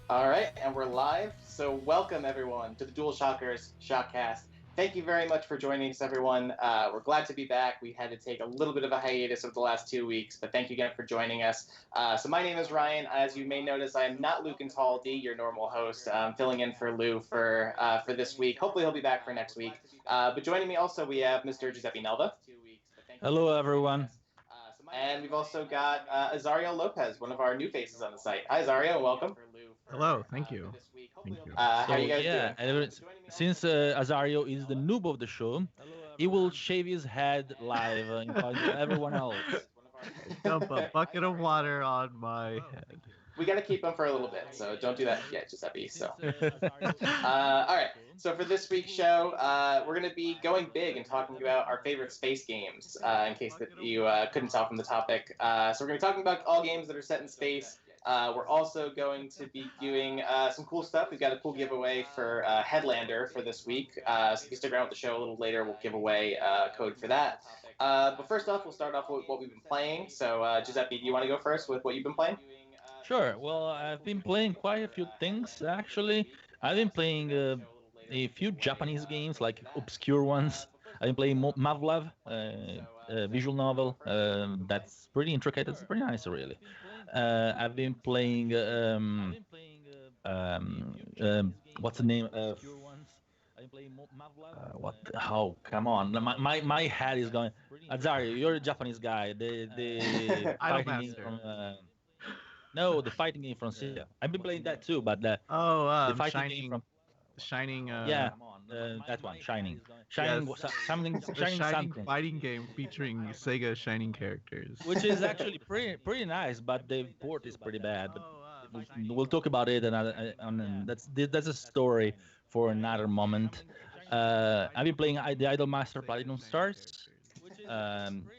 All right, and we're live. So, welcome everyone to the DualShockers ShockCast. Thank you very much for joining us, everyone. We're glad to be back. We had to take a little bit of a hiatus over the last 2 weeks, but thank you again for joining us. So, my name is Ryan. As you may notice, I am not Luke and Taldy, your normal host. I'm filling in for Lou for this week. Hopefully, he'll be back for next week. But joining me also, we have Mr. Giuseppe Nelva. Hello, everyone. And we've also got Azario Lopez, one of our new faces on the site. Hi, Azario, and welcome. Hello, thank you. Thank you. How are So you guys yeah, doing? since Azario is the noob of the show, he will shave his head live in front of everyone else. Dump a bucket of water on my head. We got to keep him for a little bit, so don't do that yet, Giuseppe. So, all right. So for this week's show, we're going to be going big and talking about our favorite space games. In case that you couldn't tell from the topic, so we're going to be talking about all games that are set in space. We're also going to be doing some cool stuff. We've got a cool giveaway for Headlander for this week. So if you stick around with the show a little later, we'll give away a code for that. But first off, we'll start off with what we've been playing. So Giuseppe, do you want to go first with what you've been playing? Sure. Well, I've been playing quite a few things actually. I've been playing a few Japanese games, like obscure ones. I've been playing Mavlov, a visual novel. That's pretty intricate. It's pretty nice, really. I've been playing. What's the name of? What? Oh, come on! My head is going. Azario, you're a Japanese guy. The Idol fighting game Master. from. No, the fighting game from Sega. I've been playing that too, but Oh, the fighting game from Shining. yeah, that one, Shining, Yes, something, the Shining Shining something, fighting game featuring Sega Shining characters. which is actually pretty nice, but the port is pretty bad. But we'll talk about it another. That's a story for another moment. I've been playing the Idol Master Platinum Stars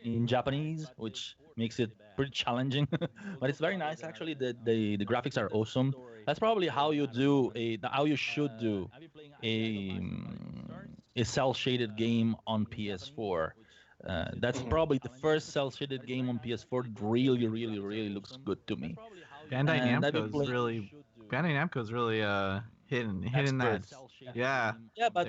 in Japanese, which makes it pretty challenging, but it's very nice actually. The graphics are awesome. That's probably how you do how you should do a cell shaded game on PS4. That's probably the first cell shaded game on PS4 that really looks good to me. Bandai And I've been Namco's playing. really, Bandai Namco's really hitting that. Experts. Yeah, Yeah, but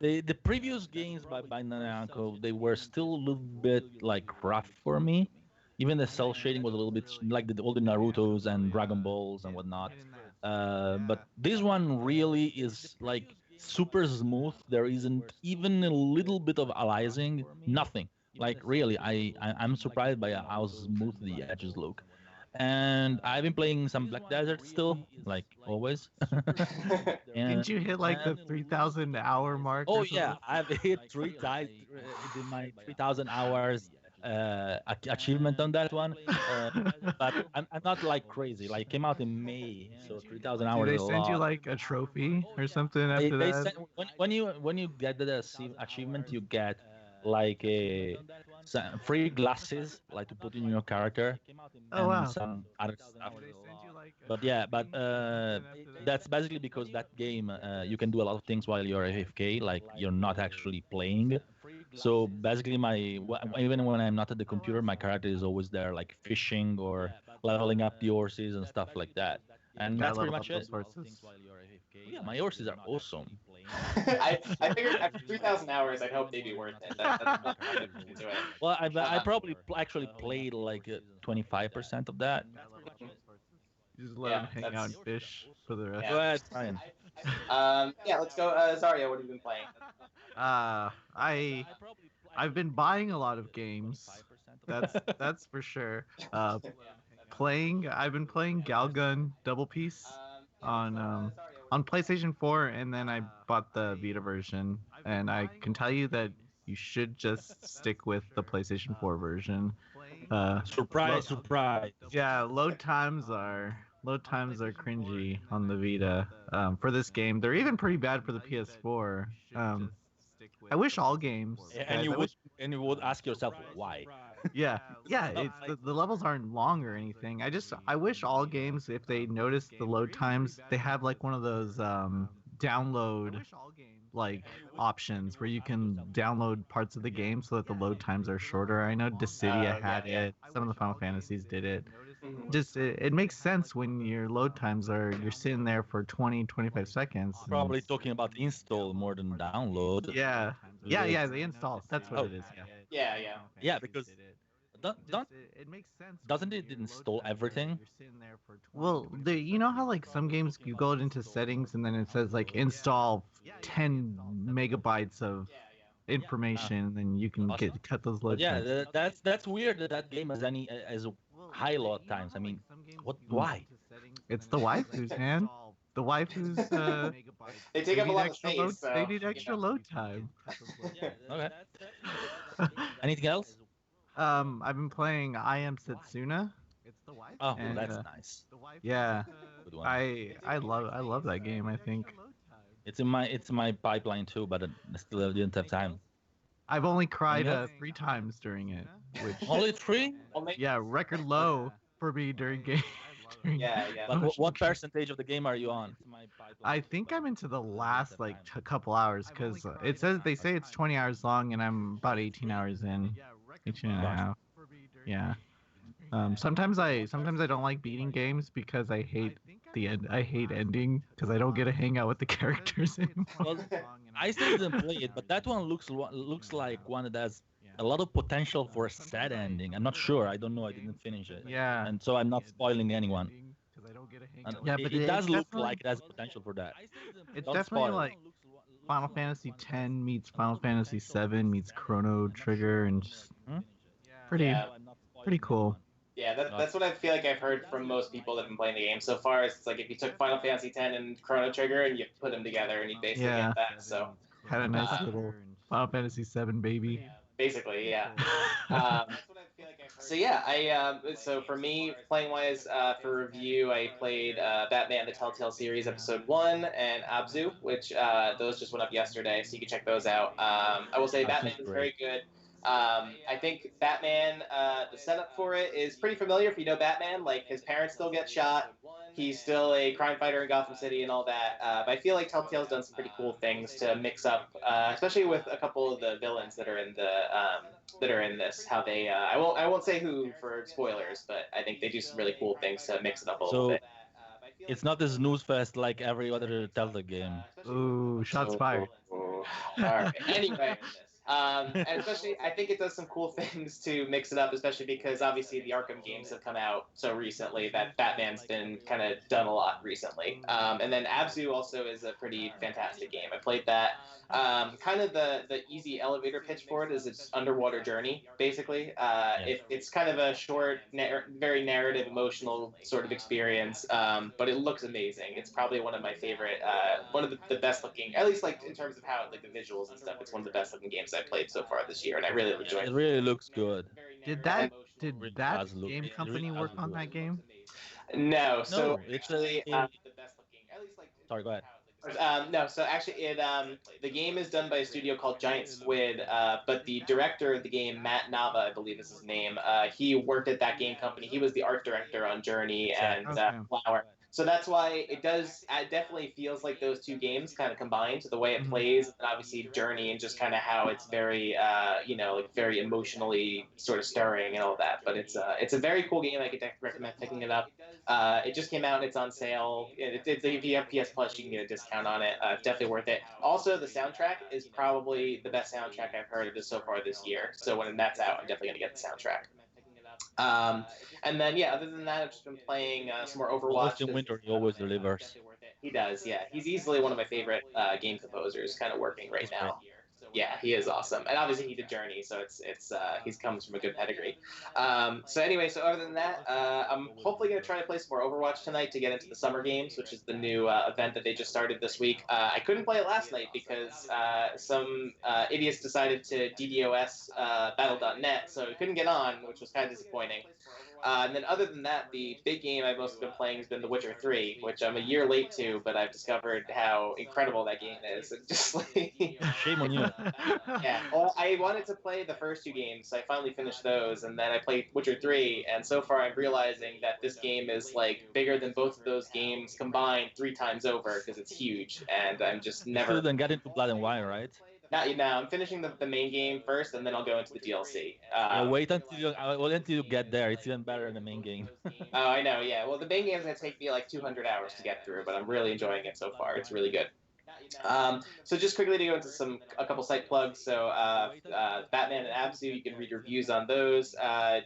they the previous games by Namco, they were still a little bit like rough for me. Even the cell shading was a little bit like all the Naruto's and Dragon Balls and whatnot. But this one really is like super smooth. There isn't even a little bit of aliasing. Nothing. Like really, I'm surprised by how smooth the edges look. And I've been playing some Black Desert still, like always. didn't and you hit like the 3,000 hour mark oh or yeah, something? I've hit three times in my 3,000 hours achievement on that one. But I'm not like crazy. Like came out in May, so 3,000 Do hours they is a send you lot. like a trophy or something after They that? send when you get the achievement, you get like some free glasses, like to put in your character, Oh and wow. some other stuff. Do they send you like a But yeah, trophy but or something after that? that's basically because that game you can do a lot of things while you're AFK, like you're not actually playing. So basically, even when I'm not at the computer, my character is always there, like fishing or leveling up the horses and stuff like that. And Gotta that's pretty level much up those it. horses. Yeah, my horses are awesome. I figured after 3,000 hours, I'd hope they'd be worth it. That's what I'm into it. Well, I probably actually played like 25% of that. Gotta level up those horses. You just let them Yeah, hang out that's and fish for the Go yeah. rest. ahead, Ryan. Yeah, let's go. Zaria, what have you been playing? I've been buying a lot of games. That's for sure. I've been playing Galgun Double Piece on PlayStation 4, and then I bought the Vita version. And I can tell you that you should just stick with the PlayStation 4 version. Lo- Surprise, surprise. yeah, load times are cringy on the Vita. For this game, they're even pretty bad for the PS4. I wish all games, And guys. you would ask yourself why. Yeah. It's the levels aren't long or anything. I wish all games, if they notice the load times, they have like one of those download like options where you can download parts of the game so that the load times are shorter. I know Dissidia had it. Some of the Final Fantasies did it. Mhm. Just it makes sense when your load times you're sitting there for 20, 25 seconds. Probably talking about install more than download. Yeah. Yeah, the install. That's what it is. Yeah. Yeah, because don't It makes sense. doesn't it install everything? Well, you know how like some games you go into settings and then it says like install 10 megabytes of information, and then you can cut those But load yeah, times. that's weird that that game has any as high load times. I mean, what? Why? It's the waifus, man. The waifus, They take they up a need lot of extra space. load. So, They need extra load time. Okay. Anything else? I've been playing I Am Setsuna. Oh, And, that's nice. Yeah, Good one. I love that game. I think It's in my pipeline too, but I still didn't have time. I've only cried else? 3 times during it, which Only 3? yeah, record low for me during game. Yeah. But what percentage of the game are you on? I think I'm into the last like a couple hours because they say it's 20 hours long and I'm about 18 hours in, 18 and a Gotcha. half. Yeah. Sometimes I don't like beating games because I hate the end. I hate ending because I don't get to hang out with the characters anymore. Well, I still didn't play it, but that one looks like one that has a lot of potential for a sad ending. I'm not sure. I don't know. I didn't finish it. Yeah. And so I'm not spoiling anyone. And Yeah, it, but it does it's look definitely- like it has potential for that. It's Don't definitely spoil. like Final Fantasy X meets Final Fantasy VII meets Chrono Trigger, and just Hmm? pretty cool. Yeah, that's what I feel like I've heard from most people that have been playing the game so far. It's like if you took Final Fantasy X and Chrono Trigger and you put them together and you basically Yeah. get that. So Had a nice little Final Fantasy VII baby. basically, yeah. So yeah, so for me, playing wise, for review, I played Batman: The Telltale Series Episode 1 and Abzu, which those just went up yesterday, so you can check those out. I will say Batman is very good. I think Batman, the setup for it is pretty familiar if you know Batman. Like, his parents still get shot. He's still a crime fighter in Gotham City and all that. But I feel like Telltale's done some pretty cool things to mix up, especially with a couple of the villains that are in this. How they, I won't say who for spoilers, but I think they do some really cool things to mix it up a little bit. It's not a snooze fest like every other Telltale game. Ooh, shots fired. All right. Anyway. And especially, I think it does some cool things to mix it up, especially because obviously the Arkham games have come out so recently that Batman's been kind of done a lot recently. And then Abzu also is a pretty fantastic game. I played that. Kind of the easy elevator pitch for it is it's underwater journey, basically. It's kind of a short, very narrative, emotional sort of experience, but it looks amazing. It's probably one of my favorite, one of the best looking, at least like in terms of how like the visuals and stuff. It's one of the best looking games I've played so far this year, and I really enjoyed It it. really looks good. Did that Really does look- game it company really work does on look that game? No, so No, it's actually, a. Sorry, go ahead. No, so actually, the game is done by a studio called Giant Squid, but the director of the game, Matt Nava, I believe is his name, he worked at that game company. He was the art director on Journey and Flower. So that's why it definitely feels like those two games kind of combined, the way it plays, and obviously Journey and just kind of how it's very, like very emotionally sort of stirring and all that. But it's a very cool game. I could recommend picking it up. It just came out and it's on sale. If you have PS Plus, you can get a discount on it. It's definitely worth it. Also, the soundtrack is probably the best soundtrack I've heard of this so far this year. So when that's out, I'm definitely going to get the soundtrack. And then, yeah, other than that, I've just been playing some more Overwatch. Austin Winter, he always delivers. He does, yeah. He's easily one of my favorite game composers kind of working right now. Yeah, he is awesome, and obviously he did Journey, so he's comes from a good pedigree. So anyway, so other than that, I'm hopefully gonna try to play some more Overwatch tonight to get into the summer games, which is the new event that they just started this week. I couldn't play it last night because some idiots decided to DDoS Battle.net, so we couldn't get on, which was kind of disappointing. And then other than that, the big game I've mostly been playing has been The Witcher 3, which I'm a year late to, but I've discovered how incredible that game is. And just like Shame on you. Yeah, well, I wanted to play the first two games, so I finally finished those, and then I played Witcher 3, and so far I'm realizing that this game is, like, bigger than both of those games combined 3 times over, because it's huge, and I'm just You still never... didn't get into Blood and Wine, right? Not yet now, I'm finishing the main game first, and then I'll go into the DLC. Yeah, wait until you get there. It's even better than the main game. Oh, I know, yeah. Well, the main game's going to take me, like, 200 hours to get through, but I'm really enjoying it so far. It's really good. So just quickly to go into a couple site plugs. So Batman and Abzu, you can read reviews on those.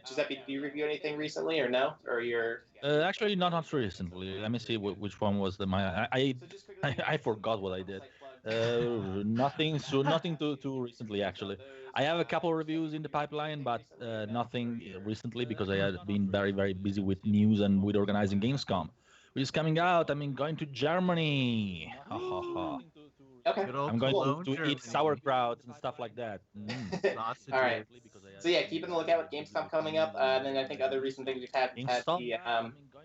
Giuseppe, do you review anything recently or no? Or you're... Actually, not recently. Let me see which one was I forgot what I did. Nothing. So nothing too recently actually. I have a couple reviews in the pipeline, but nothing recently because I had been very busy with news and with organizing Gamescom, which is coming out. I mean, going to Germany. Ha ha ha. Okay. Good old I'm going Cologne, to eat Germany. sauerkraut and stuff like that. All right. Sausages. So yeah, keep on the lookout with Gamescom coming up. And then I think other recent things we've had GameStop? the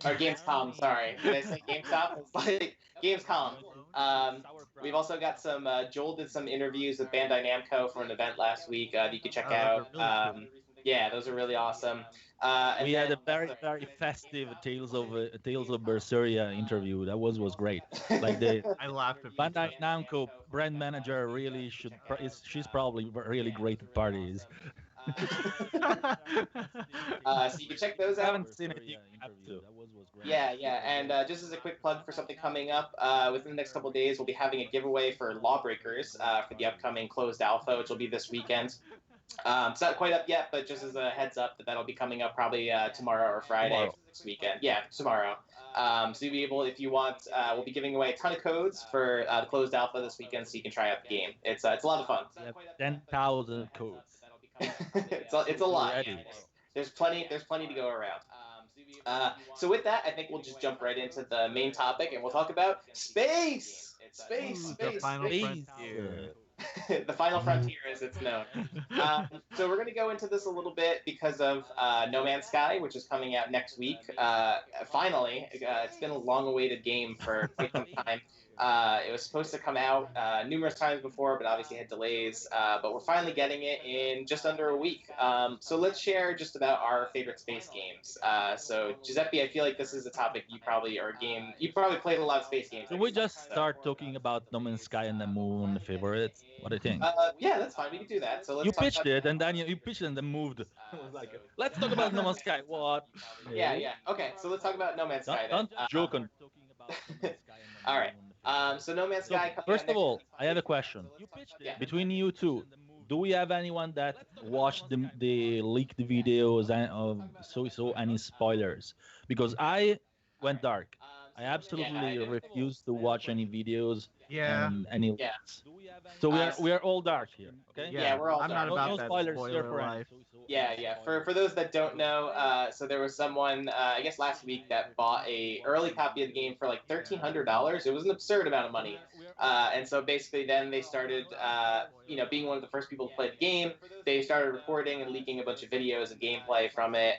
or Gamescom. Sorry, did I say GameStop? It's like Gamescom. We've also got some. Joel did some interviews with Bandai Namco for an event last week that you can check Oh, out. those are really Yeah, those are really awesome. And We had then a very festive Tales of Berseria interview. That was great. Like the I laughed a few Bandai times. Namco brand manager really she's probably really great at parties. so you can check those I out. haven't seen it. You have to. Yeah. And just as a quick plug for something coming up, within the next couple of days, we'll be having a giveaway for Lawbreakers for the upcoming closed alpha, which will be this weekend. It's not quite up yet, but just as a heads up, that'll be coming up probably tomorrow or Friday Tomorrow. this weekend. Yeah, tomorrow. So you'll be able, if you want, we'll be giving away a ton of codes for the closed alpha this weekend, so you can try out the game. It's a lot of fun. We have 10,000 codes. It's a lot. Ready. Yeah. There's plenty to go around. So with that, I think we'll just jump right into the main topic, and we'll talk about space. The final Space. frontier. The final frontier, as it's known. So we're going to go into this a little bit because of No Man's Sky, which is coming out next week. Finally, it's been a long-awaited game for quite some time. It was supposed to come out numerous times before, but obviously had delays. But we're finally getting it in just under a week. So let's share just about our favorite space games. So Giuseppe, I feel like this is a topic you probably played a lot of space games. Can we just start talking about No Man's Sky and the Moon favorites? What do you think? Yeah, that's fine. We can do that. So let's You talk pitched about... it, and then you pitched it and then moved. I was like, let's talk about No Man's Sky. What? Yeah. Okay, so let's talk about No Man's Sky then. Don't joke on. All right. So No Man's So, Sky. first of all, I have a question. Yeah. Between you two, do we have anyone that watched the leaked videos and saw any spoilers? Because I went dark. I absolutely refuse to watch any videos Yeah. and any Yeah. leaks. So we are all dark here, okay? Yeah, we're all I'm not dark. about No that spoilers here spoiler for life. Yeah. For those that don't know, so there was someone, I guess last week, that bought a early copy of the game for like $1,300. It was an absurd amount of money. And so basically then they started, being one of the first people to play the game, they started recording and leaking a bunch of videos and gameplay from it.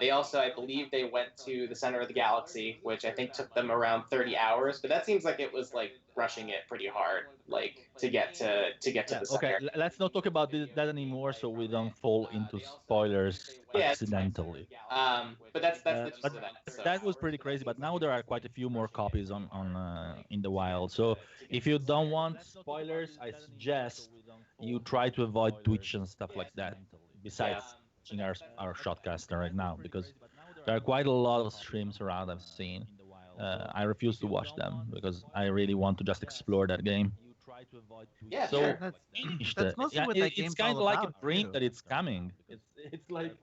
They also, I believe, they went to the center of the galaxy, which I think took them around 30 hours. But that seems like it was like rushing it pretty hard, like to get to the Okay, center. let's not talk about that anymore, so we don't fall into spoilers Yeah, it's fine. accidentally. But that's the gist But of that. So. that was pretty crazy. But now there are quite a few more copies on in the wild. So if you don't want spoilers, I suggest you try to avoid Twitch and stuff like that. Besides watching our shotcaster right now, because there are quite a lot of streams around I've seen. I refuse to watch them because I really want to just explore that game. Yeah, So sure. finished That's it. mostly Yeah, what that it's game's kind of all like a about, dream too. that it's coming. It's like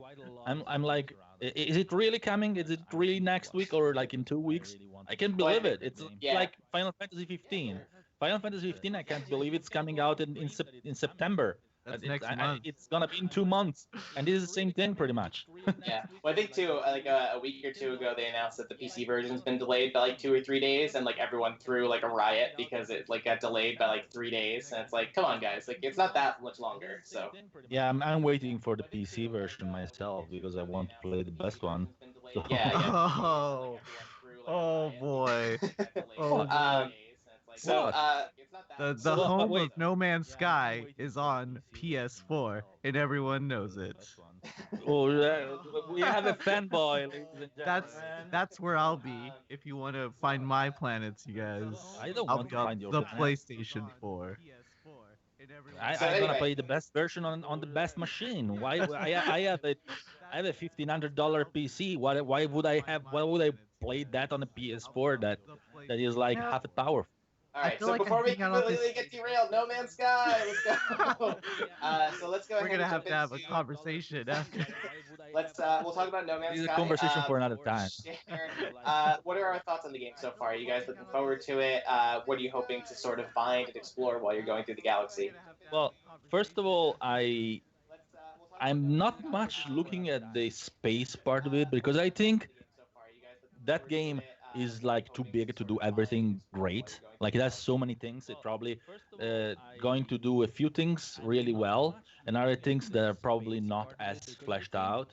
I'm like, is it really coming? Is it really next week or like in 2 weeks? I can't believe it. It's Yeah. like Final Fantasy 15. Final Fantasy 15, I can't believe it's coming out in September. That's next month. It's gonna be in 2 months, and this is the same thing pretty much. Yeah. Well, I think too, like a week or two ago, they announced that the PC version's been delayed by like 2 or 3 days, and like everyone threw like a riot because it like got delayed by like 3 days, and it's like, come on, guys, like it's not that much longer. So. Yeah, I'm waiting for the PC version myself because I want to play the best one. So, Yeah. Oh boy. Oh boy. So, What? The so home wait. of No Man's Sky is on PS4, and everyone knows it. Oh, we have a fanboy, ladies and That's gentlemen. that's where I'll be if you want to find my planets, you guys. I don't I'll want be to on find your the planet. PlayStation 4. so I'm gonna anyway, play the best version on the best machine. Why I have a $1,500 PC. Why would I play that on a PS4 that is like Yeah, half a tower? all I right. feel So like I before we hang out on this. completely get derailed, No Man's Sky, let's go. So let's go We're ahead gonna and have jump to have a into. conversation after. We'll talk about No This Man's is a Sky. conversation for another time. What are our thoughts on the game so far? Are you guys looking forward to it? What are you hoping to sort of find and explore while you're going through the galaxy? Well, first of all, I'm not much looking at the space part of it because I think that game is like too big to do everything great. Like it has so many things. It probably going to do a few things really well, and other things that are probably not as fleshed out.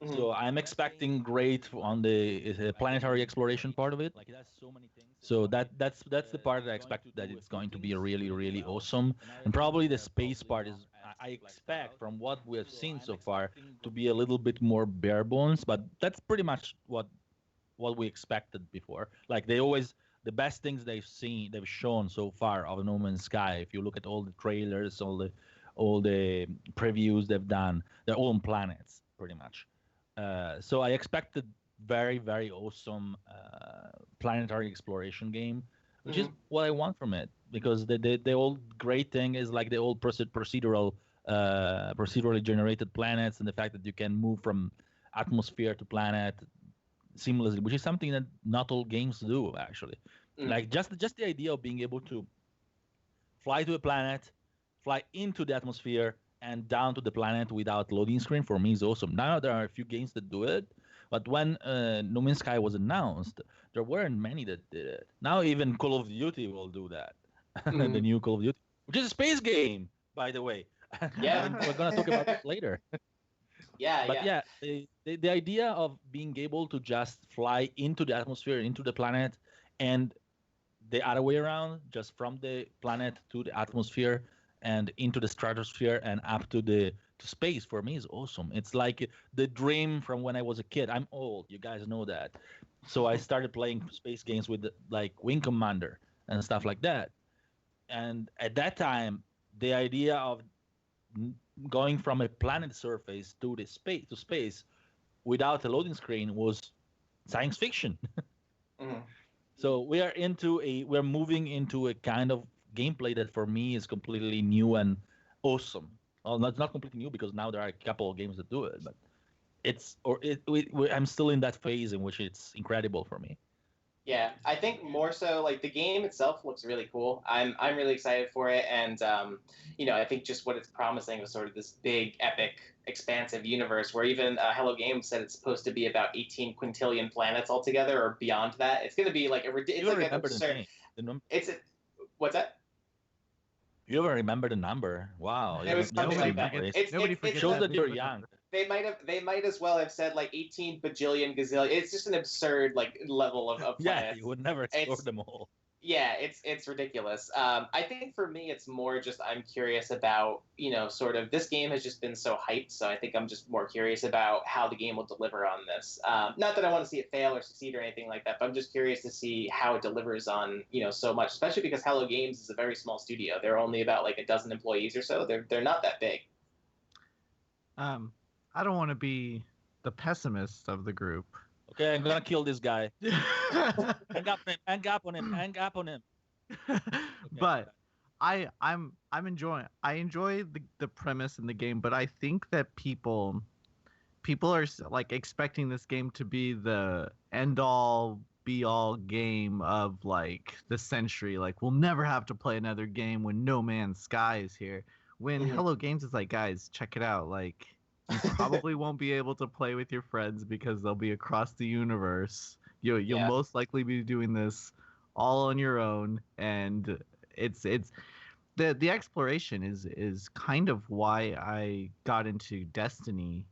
Mhm. So I'm expecting great on the planetary exploration part of it. So that's the part that I expect that it's going to be really awesome, and probably the space part is I expect from what we have seen so far to be a little bit more bare bones, but that's pretty much what we expected before. Like the best things they've shown so far of No Man's Sky. If you look at all the trailers, all the previews they've done, they're all on planets pretty much. So I expected very awesome planetary exploration game, which is Mhm. what I want from it because the old great thing is like the old procedurally generated planets and the fact that you can move from atmosphere to planet seamlessly, which is something that not all games do actually. Mm. Like just the idea of being able to fly to a planet, fly into the atmosphere, and down to the planet without loading screen for me is awesome. Now there are a few games that do it, but when No Man's Sky was announced, there weren't many that did it. Now even Call of Duty will do that. The Mhm. new Call of Duty, which is a space game, by the way. Yeah. We're gonna talk about that later. Yeah. But Yeah. yeah, the idea of being able to just fly into the atmosphere, into the planet, and the other way around, just from the planet to the atmosphere and into the stratosphere and up to space for me is awesome. It's like the dream from when I was a kid. I'm old, you guys know that. So I started playing space games with like Wing Commander and stuff like that. And at that time, the idea of going from a planet surface to the space without a loading screen was science fiction. Mhm. So we're moving into a kind of gameplay that for me is completely new and awesome. Well, not completely new because now there are a couple of games that do it, but I'm still in that phase in which it's incredible for me. Yeah, I think more so like the game itself looks really cool. I'm really excited for it, and I think just what it's promising is sort of this big, epic, expansive universe where even Hello Games said it's supposed to be about 18 quintillion planets altogether, or beyond that. It's going to be like it's You like don't an remember the absurd. name, the number. It's a, what's that? You don't remember the number. Wow, It was you have something a Nobody like good that. memory. forgets. It's Nobody it's it's forgets Shows like that that big you're of a young. number. they might as well have said like 18 bajillion gazillion. It's just an absurd like level of Yeah, planets. you would never explore It's them all. Yeah, it's ridiculous. I think for me, it's more just I'm curious about sort of this game has just been so hyped, so I think I'm just more curious about how the game will deliver on this. Not that I want to see it fail or succeed or anything like that, but I'm just curious to see how it delivers on so much, especially because Hello Games is a very small studio. They're only about like a dozen employees or so. They're not that big. Um, I don't want to be the pessimist of the group. Okay, I'm gonna kill this guy. Hang up on him. Hang up on him. Hang up on him. But I'm enjoying I enjoy the premise in the game, but I think that people are like expecting this game to be the end all be all game of like the century. Like we'll never have to play another game when No Man's Sky is here. When Mhm. Hello Games is like, guys, check it out. Like you probably won't be able to play with your friends because they'll be across the universe. You'll Yeah. most likely be doing this all on your own, and it's the exploration is kind of why I got into Destiny.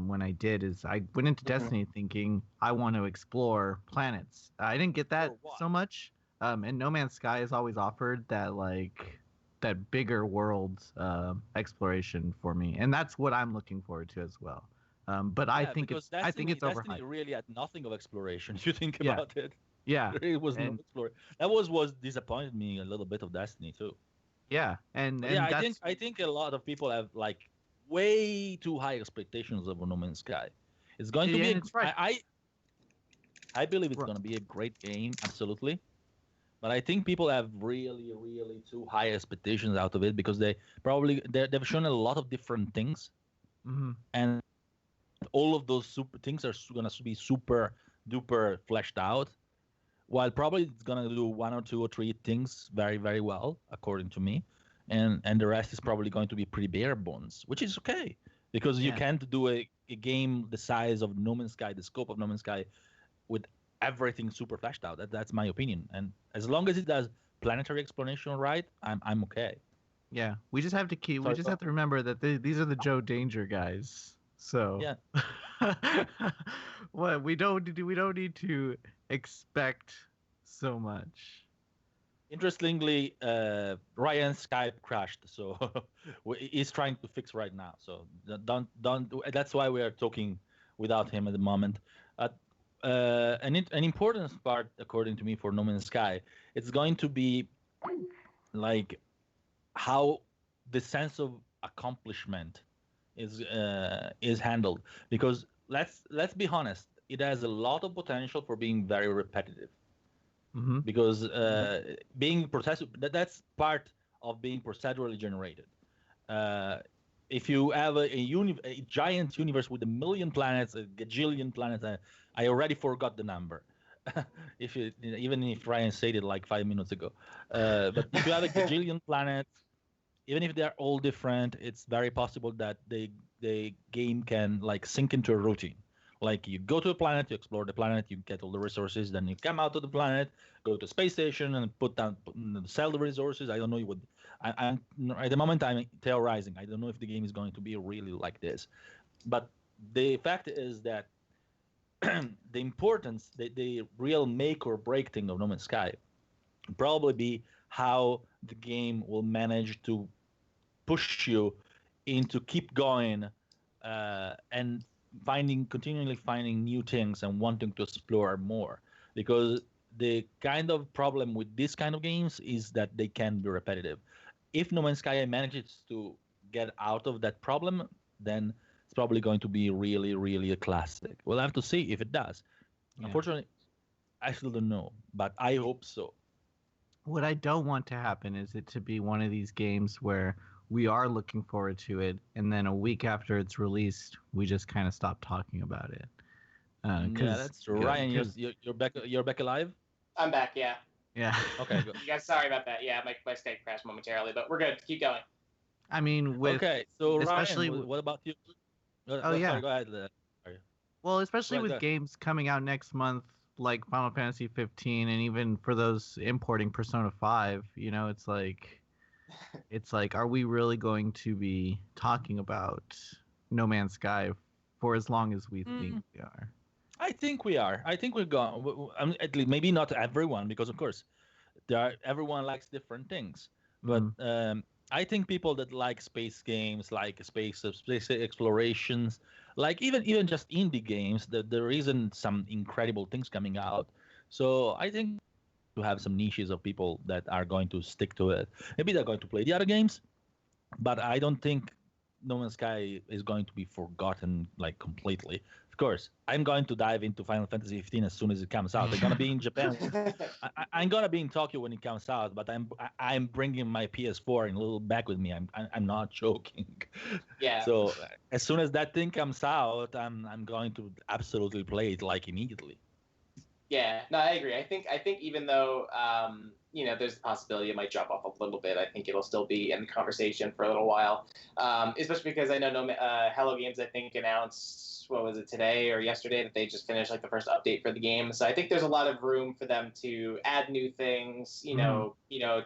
When I did is I went into Mhm. Destiny thinking I want to explore planets. I didn't get that For what? so much. And No Man's Sky has always offered that bigger world exploration for me, and that's what I'm looking forward to as well. But Yeah, because I think it's Destiny overhyped. really had nothing of exploration. If you think Yeah, about it, yeah, it was no and exploration. That was disappointed me a little bit of Destiny too. yeah, But yeah, and that's I think a lot of people have like way too high expectations of No Man's Sky. It's going to yeah, be and it's right. I believe it's Right. going to be a great game, absolutely. But I think people have really, really too high expectations out of it because they've shown a lot of different things, Hmm. and all of those super things are going to be super duper fleshed out. While probably it's going to do one or two or three things very, very well, according to me, and the rest is probably going to be pretty bare bones, which is okay because you Yeah, can't do a game the size of No Man's Sky, the scope of No Man's Sky, with everything super fleshed out. That's my opinion. And as long as it does planetary exploration right, I'm okay. yeah. We just have to keep. We Sorry, just go. have to remember that these are the Joe Danger guys. So, Yeah. what we don't need to expect so much. Interestingly, Ryan's Skype crashed, so he's trying to fix right now. So don't. That's why we are talking without him at the moment. Uh, an important part, according to me, for No Man's Sky, it's going to be like how the sense of accomplishment is handled. Because let's be honest, it has a lot of potential for being very repetitive Hmm. because being that's part of being procedurally generated. Uh, if you have a giant universe with a million planets, a gajillion planets, I already forgot the number. If you, even if Ryan said it like 5 minutes ago, but if you have a gajillion planets, even if they're all different, it's very possible that the game can like sink into a routine. Like you go to a planet, you explore the planet, you get all the resources, then you come out of the planet, go to a space station, and sell the resources. I don't know. You would. I'm at the moment I'm theorizing. I don't know if the game is going to be really like this, but the fact is that the importance, the real make or break thing of No Man's Sky, will probably be how the game will manage to push you into keep going and continually finding new things and wanting to explore more. Because the kind of problem with this kind of games is that they can be repetitive. If No Man's Sky manages to get out of that problem, then it's probably going to be really, really a classic. We'll have to see if it does. Yeah. Unfortunately, I still don't know, but I hope so. What I don't want to happen is it to be one of these games where we are looking forward to it, and then a week after it's released, we just kind of stop talking about it. Yeah, Because, that's true. Ryan, you're back. You're back alive. I'm back, yeah. yeah. Okay, good. You guys, sorry about that. Yeah, my Skype crashed momentarily, but we're good. Keep going. I mean, Okay, so especially Ryan, what about you? oh yeah, Sorry, go ahead. Sorry. well, Go especially ahead, go with ahead. games coming out next month, like Final Fantasy 15, and even for those importing Persona 5, it's like, are we really going to be talking about No Man's Sky for as long as we think we are? I think we are. I think we're going. I mean, at least maybe not everyone, because of course, everyone likes different things. But Mhm. I think people that like space games, like space explorations, like even just indie games, that there isn't some incredible things coming out. So I think to have some niches of people that are going to stick to it. Maybe they're going to play the other games, but I don't think No Man's Sky is going to be forgotten like completely. Of course, I'm going to dive into Final Fantasy 15 as soon as it comes out. I'm gonna be in Japan. I'm gonna be in Tokyo when it comes out, but I'm bringing my PS4 in a little bag with me. I'm not joking. Yeah. So as soon as that thing comes out, I'm going to absolutely play it like immediately. Yeah, no, I agree. I think even though there's the possibility it might drop off a little bit, I think it'll still be in the conversation for a little while. Especially because I know Hello Games I think announced, what was it, today or yesterday, that they just finished like the first update for the game. So I think there's a lot of room for them to add new things,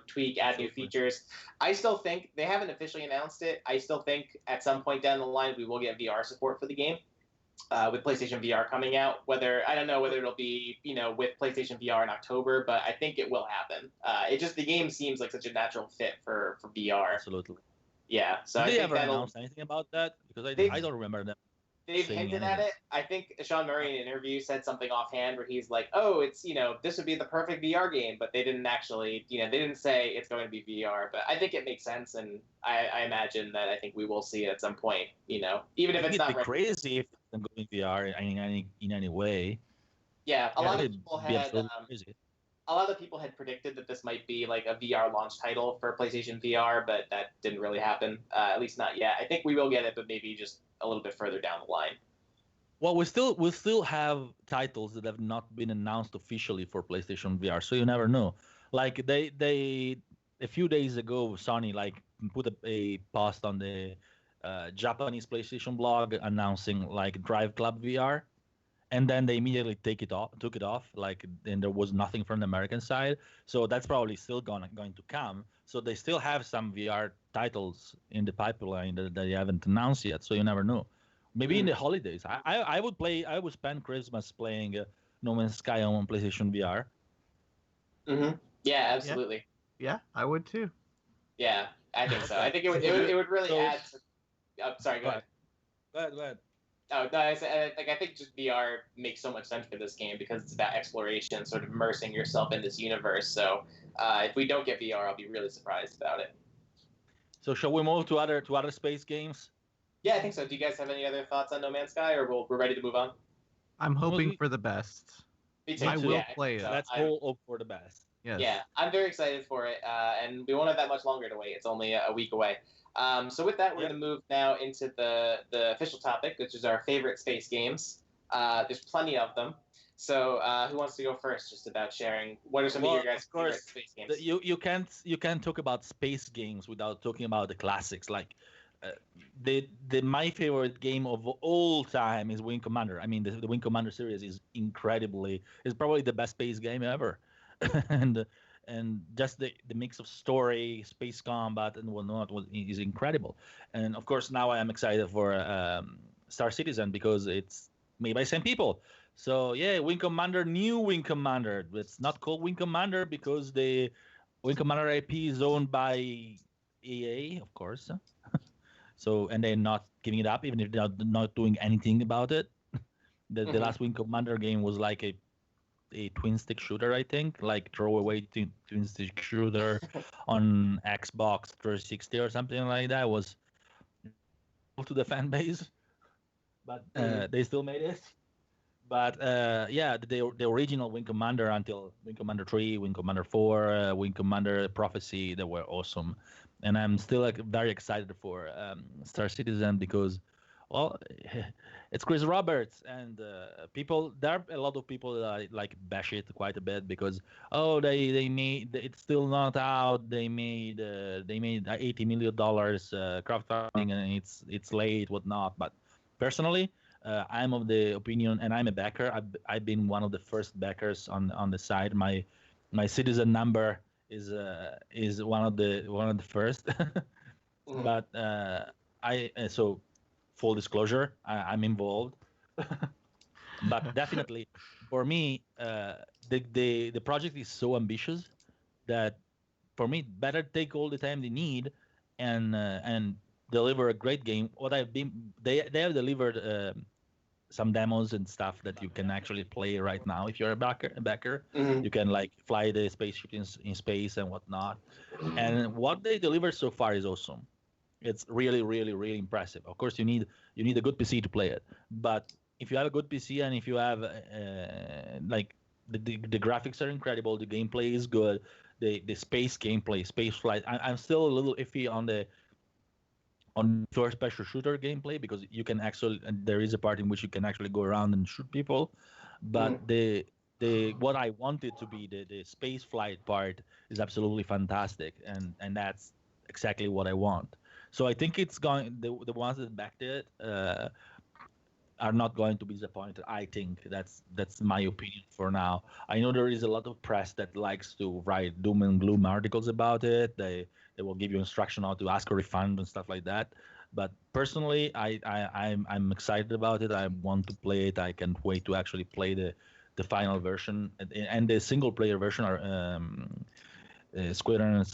tweak, add new features. I still think they haven't officially announced it. I still think at some point down the line we will get VR support for the game. with PlayStation VR coming out. I don't know whether it'll be with PlayStation VR in October, but I think it will happen. The game seems like such a natural fit for VR. Absolutely. Yeah. So Did I they think ever announce anything about that? Because I don't remember them. They've hinted at it. I think Sean Murray in an interview said something offhand where he's like, "Oh, it's this would be the perfect VR game," but they didn't actually, they didn't say it's going to be VR. But I think it makes sense, and I imagine that I think we will see it at some point. Even if it's not crazy if it's going to be VR in any way. Yeah, a lot of people had. A lot of people had predicted that this might be like a VR launch title for PlayStation VR, but that didn't really happen. At least not yet. I think we will get it, but maybe just a little bit further down the line. Well, we still have titles that have not been announced officially for PlayStation VR, so you never know. Like they a few days ago, Sony put a post on the Japanese PlayStation blog announcing like Drive Club VR, and then they immediately took it off. And there was nothing from the American side, so that's probably still going to come. So they still have some VR titles in the pipeline that they haven't announced yet. So you never know. Maybe in the holidays, I would spend Christmas playing No Man's Sky on PlayStation VR. Mm-hmm. Yeah, absolutely. Yeah, I would too. Yeah, I think so. I think it would really add. Sorry, go ahead. Go ahead. Oh no, I think just VR makes so much sense for this game because it's about exploration, sort of immersing yourself in this universe. So if we don't get VR, I'll be really surprised about it. So shall we move to other space games? Yeah, I think so. Do you guys have any other thoughts on No Man's Sky, or we're ready to move on? I'm hoping for the best. Me too. I will play it. Let's hope for the best. Yes. Yeah, I'm very excited for it, and we won't have that much longer to wait. It's only a week away. So with that, we're going to move now into the official topic, which is our favorite space games. There's plenty of them. So who wants to go first, just about sharing what are some of your guys' favorite space games? You can't talk about space games without talking about the classics. Like my favorite game of all time is Wing Commander. I mean, the Wing Commander series is probably the best space game ever, and just the mix of story, space combat, and whatnot is incredible. And of course, now I am excited for Star Citizen because it's made by the same people. So yeah, new Wing Commander. It's not called Wing Commander because the Wing Commander IP is owned by EA, of course. So, and they're not giving it up, even if they're not doing anything about it. The last Wing Commander game was like a twin stick shooter, I think, like throwaway twin stick shooter on Xbox 360 or something like that. It was to the fan base, but they still made it. But yeah, the original Wing Commander until Wing Commander 3, Wing Commander 4, Wing Commander Prophecy, they were awesome. And I'm still very excited for Star Citizen because, well, it's Chris Roberts, and there are a lot of people that bash it quite a bit because they made it's still not out. They made $80 million crowdfunding and it's late, whatnot. But personally, I'm of the opinion, and I'm a backer. I've been one of the first backers on the side. My citizen number is one of the first. But so full disclosure, I'm involved. But definitely for me, the project is so ambitious that for me better take all the time they need and deliver a great game. They have delivered some demos and stuff that you can actually play right now if you're a backer. You can fly the spaceship in space and whatnot. And what they delivered so far is awesome. It's really, really, really impressive. Of course, you need a good PC to play it. But if you have a good PC and if you have the graphics are incredible, the gameplay is good, the space gameplay, space flight. I'm still a little iffy on first-person shooter gameplay because you can actually there is a part in which you can actually go around and shoot people, but the what I wanted to be the space flight part is absolutely fantastic, and that's exactly what I want. So I think it's going the ones that backed it are not going to be disappointed. I think that's my opinion for now. I know there is a lot of press that likes to write doom and gloom articles about it. They will give you instruction how to ask a refund and stuff like that. But personally, I'm excited about it. I want to play it. I can't wait to actually play the final version, and the single player version are Squadron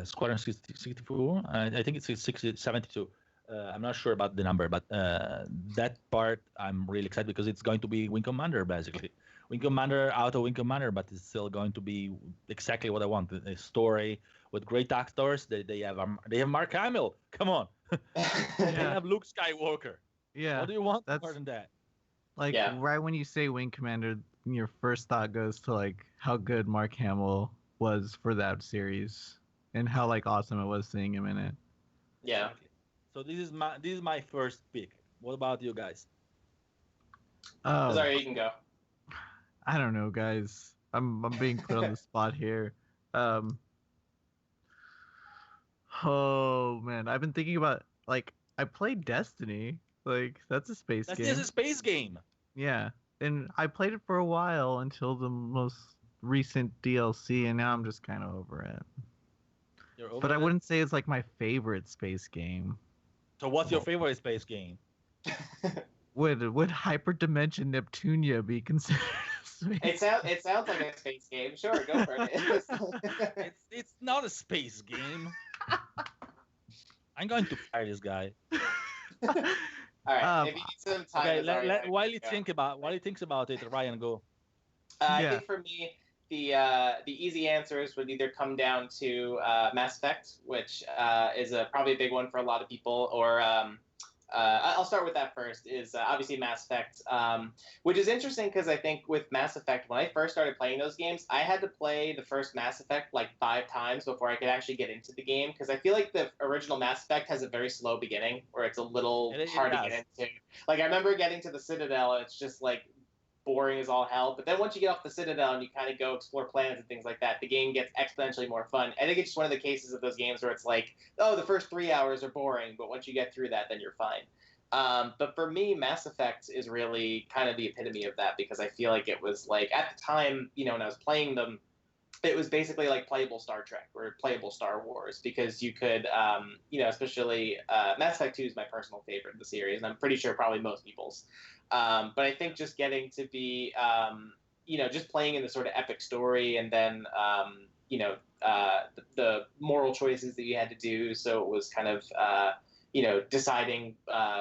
Squadron 64. I think it's 72. I'm not sure about the number, but that part I'm really excited because it's going to be Wing Commander basically. Wing Commander, auto Wing Commander, but it's still going to be exactly what I want. A story with great actors. They have Mark Hamill. Come on, they Yeah. have Luke Skywalker. Yeah. What do you want That's more than that? like Yeah. right when you say Wing Commander, your first thought goes to like how good Mark Hamill was for that series and how like awesome it was seeing him in it. Yeah. Exactly. So this is my first pick. What about you guys? Oh, Sorry, you can go. I don't know, guys. I'm being put on the spot here. Um, oh man, I've been thinking about like I played Destiny. Like that's a space That's game. just a space game. Yeah, and I played it for a while until the most recent DLC, and now I'm just kind of over it. You're over But I it? wouldn't say it's like my favorite space game. So what's your favorite space game? Would Hyperdimension Neptunia be considered a space? It sounds like a space game. Sure, go for it. It's not a space game. I'm going to fire this guy. All right. Um, If you need some time, Okay, Azari, while he thinks about it, Ryan, go. I Yeah. think for me, the easy answers would either come down to Mass Effect, which is probably a big one for a lot of people, or I'll start with that first. Is obviously Mass Effect, which is interesting because I think with Mass Effect, when I first started playing those games, I had to play the first Mass Effect like 5 times before I could actually get into the game because I feel like the original Mass Effect has a very slow beginning where it's a little It hard to does. get into. Like I remember getting to the Citadel, and it's just like boring as all hell. But then once you get off the Citadel and you kind of go explore planets and things like that, the game gets exponentially more fun. I think it's just one of the cases of those games where it's like, oh, the first 3 hours are boring, but once you get through that, then you're fine. But for me, Mass Effect is really kind of the epitome of that because I feel like it was like at the time, when I was playing them, it was basically like playable Star Trek or playable Star Wars because you could, especially Mass Effect 2 is my personal favorite of the series, and I'm pretty sure probably most people's. But I think just getting to be, just playing in the sort of epic story and then, the moral choices that you had to do. So it was kind of, deciding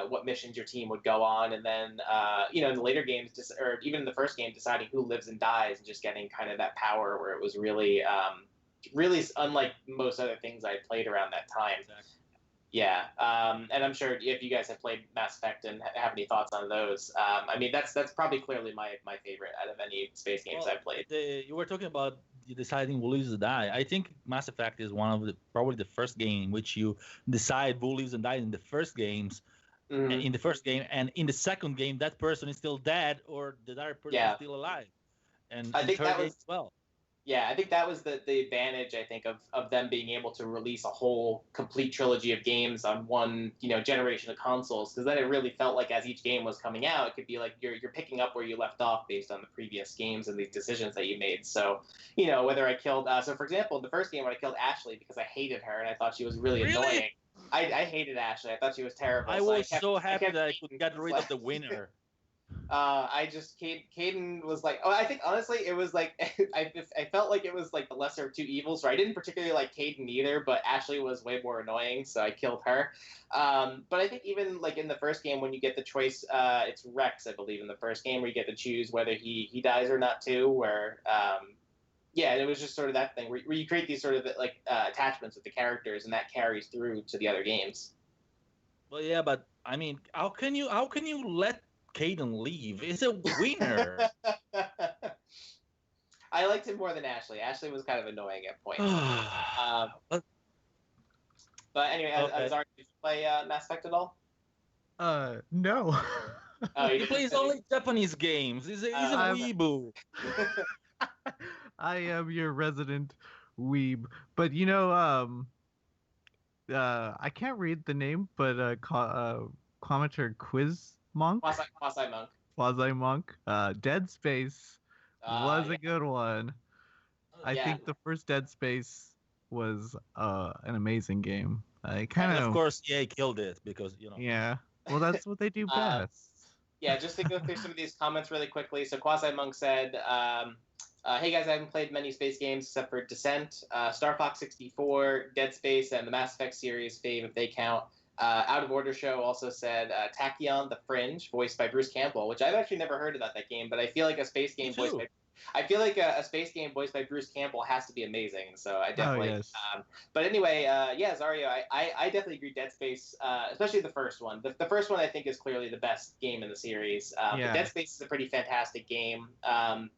what missions your team would go on, and then in the later games, or even in the first game, deciding who lives and dies, and just getting kind of that power where it was really, really unlike most other things I played around that time. Exactly. Yeah, and I'm sure if you guys have played Mass Effect and have any thoughts on those, I mean that's probably clearly my favorite out of any space games I've played. You were talking about deciding who lives or die. I think Mass Effect is one of probably the first game in which you decide who lives and dies in the first games. Mhm. In the first game, and in the second game, that person is still dead or the other person Yeah. is still alive. And I in think third that game was as well. Yeah, I think that was the advantage, I think, of them being able to release a whole complete trilogy of games on one, generation of consoles, because then it really felt like as each game was coming out, it could be like you're picking up where you left off based on the previous games and the decisions that you made. So, whether I killed, so for example, in the first game when I killed Ashley because I hated her and I thought she was really annoying. I hated Ashley. I thought she was terrible. I was so happy that I could get rid of the winner. Caden was like, I think honestly it was like, I felt like it was like the lesser of two evils, right? I didn't particularly like Caden either, but Ashley was way more annoying, so I killed her. But I think even like in the first game when you get the choice, it's Rex, I believe, in the first game where you get to choose whether he dies or not too, where, yeah, it was just sort of that thing where you create these sort of like attachments with the characters, and that carries through to the other games. Well, yeah, but I mean, how can you let Caden leave? He's a winner. I liked him more than Ashley. Ashley was kind of annoying at points. But anyway, Okay. Azar, did you play Mass Effect at all? No. Oh, He plays only Japanese games. He's a weeboo. I am your resident weeb. But I can't read the name, but commenter Quiz Monk, Quasi Monk. Quasi Monk, Dead Space was a good one. I think the first Dead Space was an amazing game. I kind And of course, EA killed it because Yeah. Well, that's what they do best. Yeah, just to go through some of these comments really quickly. So Quasi Monk said, "Hey guys, I haven't played many space games except for Descent, Star Fox 64, Dead Space, and the Mass Effect series fave if they count." Out of Order Show also said Tachyon the Fringe, voiced by Bruce Campbell, which I've actually never heard about that game, but I feel like a space game voiced by a space game voiced by Bruce Campbell has to be amazing. So I definitely. Oh, yes. But anyway, yeah, Zario, I definitely agree. Dead Space, especially the first one. The first one I think is clearly the best game in the series. But Dead Space is a pretty fantastic game. I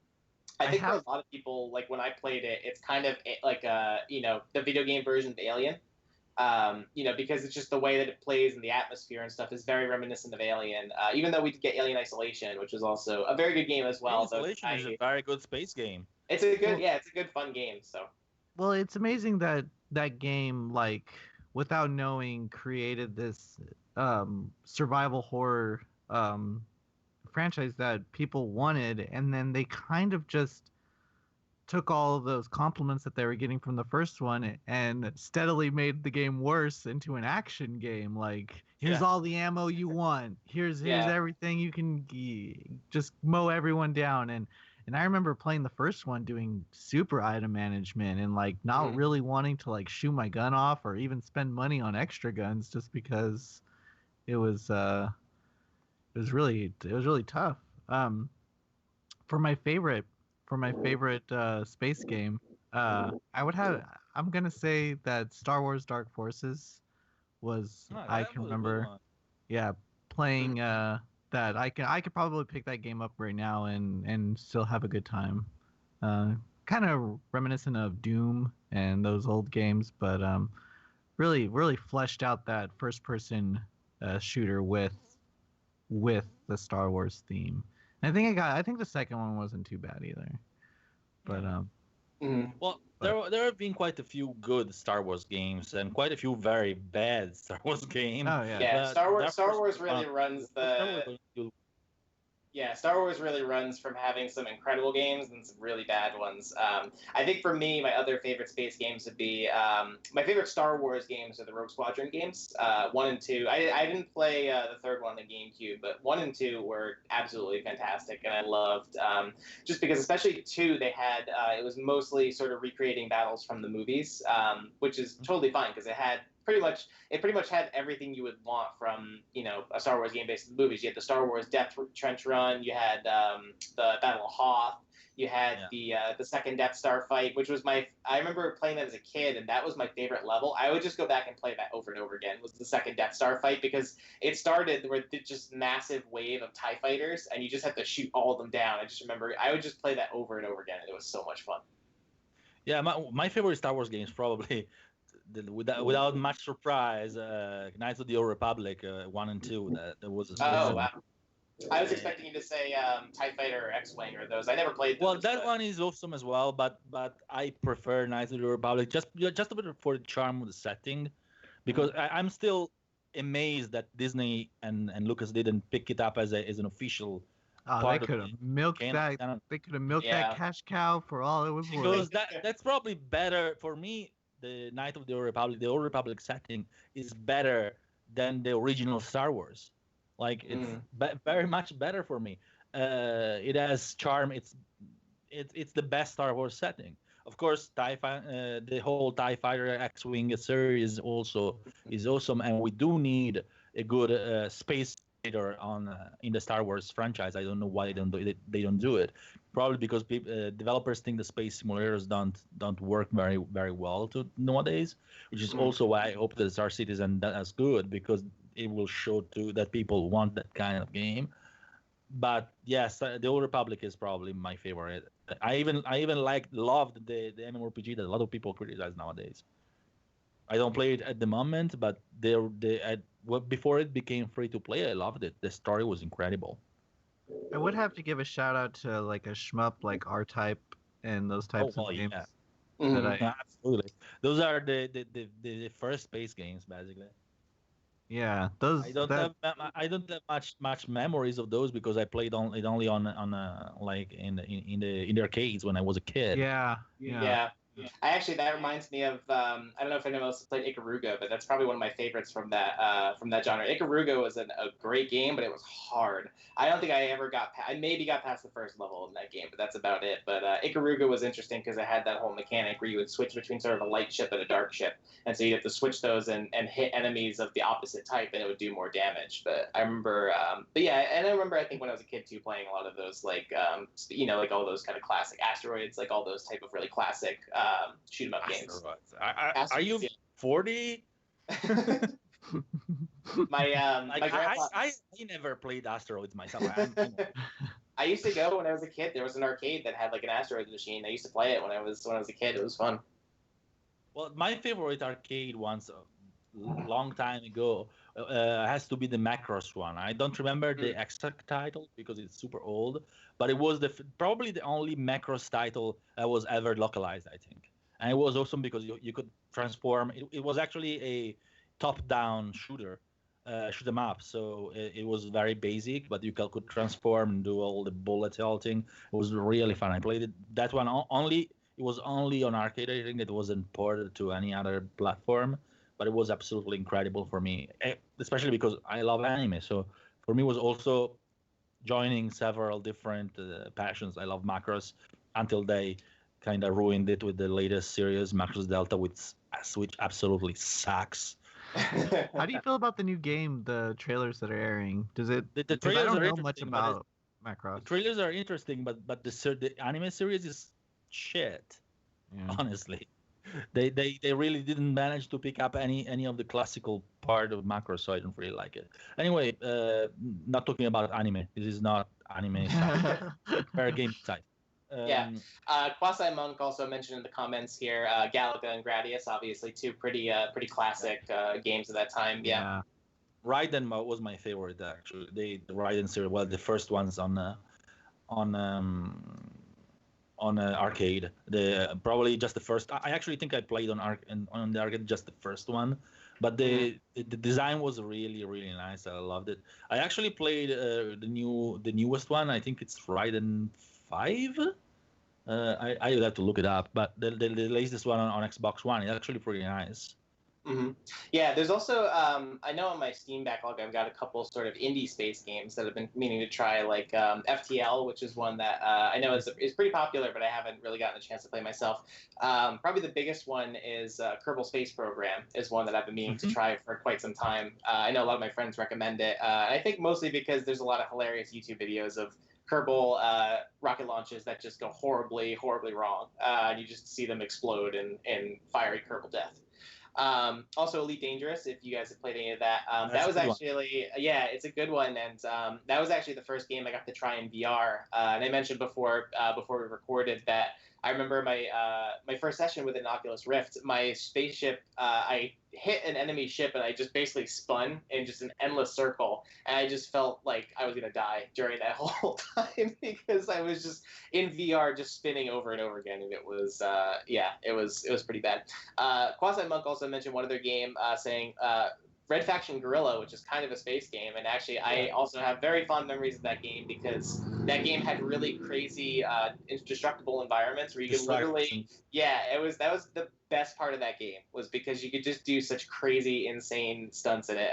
think for a lot of people, like when I played it, it's kind of like the video game version of Alien. Because it's just the way that it plays and the atmosphere and stuff is very reminiscent of Alien. Even though we did get Alien Isolation, which was also a very good game as well. Isolation is a very good space game. It's a good fun game. So. Well, it's amazing that that game, like, without knowing, created this survival horror franchise that people wanted, and then they kind of just took all of those compliments that they were getting from the first one and steadily made the game worse into an action game. Like, here's all the ammo you want. Here's everything you can just mow everyone down. And I remember playing the first one doing super item management and like not really wanting to like shoot my gun off or even spend money on extra guns just because it was really tough. For my favorite space game, I'm gonna say that Star Wars Dark Forces was I can remember playing that I could probably pick that game up right now and still have a good time. Kind of reminiscent of Doom and those old games, but really fleshed out that first person shooter with the Star Wars theme. And I think the second one wasn't too bad either. But well, there have been quite a few good Star Wars games and quite a few very bad Star Wars games. Oh yeah. Yeah, Star Wars really runs the. Yeah, Star Wars really runs from having some incredible games and some really bad ones. I think for me, my other favorite space games would be my favorite Star Wars games are the Rogue Squadron games, 1 and 2. I didn't play the third one on the GameCube, but 1 and 2 were absolutely fantastic, and I loved just because, especially 2, they had it was mostly sort of recreating battles from the movies, which is totally fine because it pretty much had everything you would want from a Star Wars game based on the movies. You had the Star Wars Death Trench Run, you had the Battle of Hoth, you had the second Death Star fight, which was I remember playing that as a kid, and that was my favorite level. I would just go back and play that over and over again. Was the second Death Star fight because it started with just massive wave of TIE fighters, and you just had to shoot all of them down. I just remember I would just play that over and over again, and it was so much fun. Yeah, my favorite Star Wars games probably. Without much surprise, Knights of the Old Republic 1 and 2. That was a wow. I was expecting you to say TIE Fighter or X-Wing or those. I never played those. Well, that one is awesome as well, but I prefer Knights of the Republic just a bit for the charm of the setting, because I'm still amazed that Disney and Lucas didn't pick it up as an official. They could have milked that. They could have milked that cash cow for all it was worth. Because that's probably better for me. The Knight of the Old Republic setting is better than the original Star Wars. Like it's very much better for me. It has charm. It's the best Star Wars setting. Of course, the whole TIE Fighter X-Wing series also is awesome, and we do need a good space fighter in the Star Wars franchise. I don't know why they don't do it. Probably because developers think the space simulators don't work very very well nowadays, which is also why I hope that Star Citizen that is good, because it will show that people want that kind of game. But yes, the Old Republic is probably my favorite. I even loved the MMORPG that a lot of people criticize nowadays. I don't play it at the moment, but before it became free to play, I loved it. The story was incredible. I would have to give a shout out to like a shmup like R-Type and those types of games. Yeah. Absolutely, those are the first space games basically. Yeah, those. I don't have much memories of those because I played only on like in the arcades when I was a kid. Yeah. That reminds me of I don't know if anyone else has played Ikaruga, but that's probably one of my favorites from that genre. Ikaruga was a great game, but it was hard. I don't think I ever I maybe got past the first level in that game, but that's about it. But Ikaruga was interesting because it had that whole mechanic where you would switch between sort of a light ship and a dark ship, and so you'd have to switch those and hit enemies of the opposite type, and it would do more damage. But I remember, I think when I was a kid too, playing a lot of those like all those kind of classic Asteroids, like all those type of really classic shoot 'em up games. Are you 40? I never played Asteroids myself. I used to go when I was a kid. There was an arcade that had like an Asteroids machine. I used to play it when I was a kid. It was fun. Well, my favorite arcade once a long time ago has to be the Macross one. I don't remember the exact title because it's super old, but it was probably the only Macross title that was ever localized, I think. And it was awesome because you could transform. It was actually a top-down shooter, shoot 'em up. So it was very basic, but you could transform and do all the bullet hell thing. It was really fun. I played that one only. It was only on arcade. I think it wasn't ported to any other platform, but it was absolutely incredible for me, especially because I love anime. So for me, it was also joining several different passions. I love Macross until they kind of ruined it with the latest series, Macross Delta, which absolutely sucks. How do you feel about the new game, the trailers that are airing? Does it? The Because trailers I don't are know much about Macross. The trailers are interesting, but the anime series is shit. Yeah. Honestly, they really didn't manage to pick up any of the classical part of Macross, so I don't really like it. Anyway, not talking about anime. This is not anime stuff. Fair game type. Quasi Monk also mentioned in the comments here, Galaga and Gradius, obviously two pretty classic games of that time. Yeah. Raiden was my favorite actually. The Raiden series, well, the first ones on arcade. Probably just the first. I actually think I played on the arcade just the first one, but the design was really really nice. I loved it. I actually played the newest one. I think it's Raiden 5. I would have to look it up, but the latest one on Xbox One is actually pretty nice. Mm-hmm. Yeah, there's also I know on my Steam backlog I've got a couple sort of indie space games that I've been meaning to try, like FTL, which is one that I know is pretty popular, but I haven't really gotten a chance to play myself. Probably the biggest one is Kerbal Space Program is one that I've been meaning to try for quite some time. I know a lot of my friends recommend it. I think mostly because there's a lot of hilarious YouTube videos of Kerbal rocket launches that just go horribly wrong. And you just see them explode in fiery Kerbal death. Also Elite Dangerous, if you guys have played any of that. That was actually, it's a good one. And that was actually the first game I got to try in VR. And I mentioned before we recorded that I remember my first session with an Oculus Rift, my spaceship, I hit an enemy ship and I just basically spun in just an endless circle. And I just felt like I was going to die during that whole time because I was just in VR just spinning over and over again. And it was, it was pretty bad. Quasi Monk also mentioned one other game saying, Red Faction Guerrilla, which is kind of a space game, and actually I also have very fond memories of that game because that game had really crazy indestructible environments where you could literally, that was the best part of that game, was because you could just do such crazy, insane stunts in it.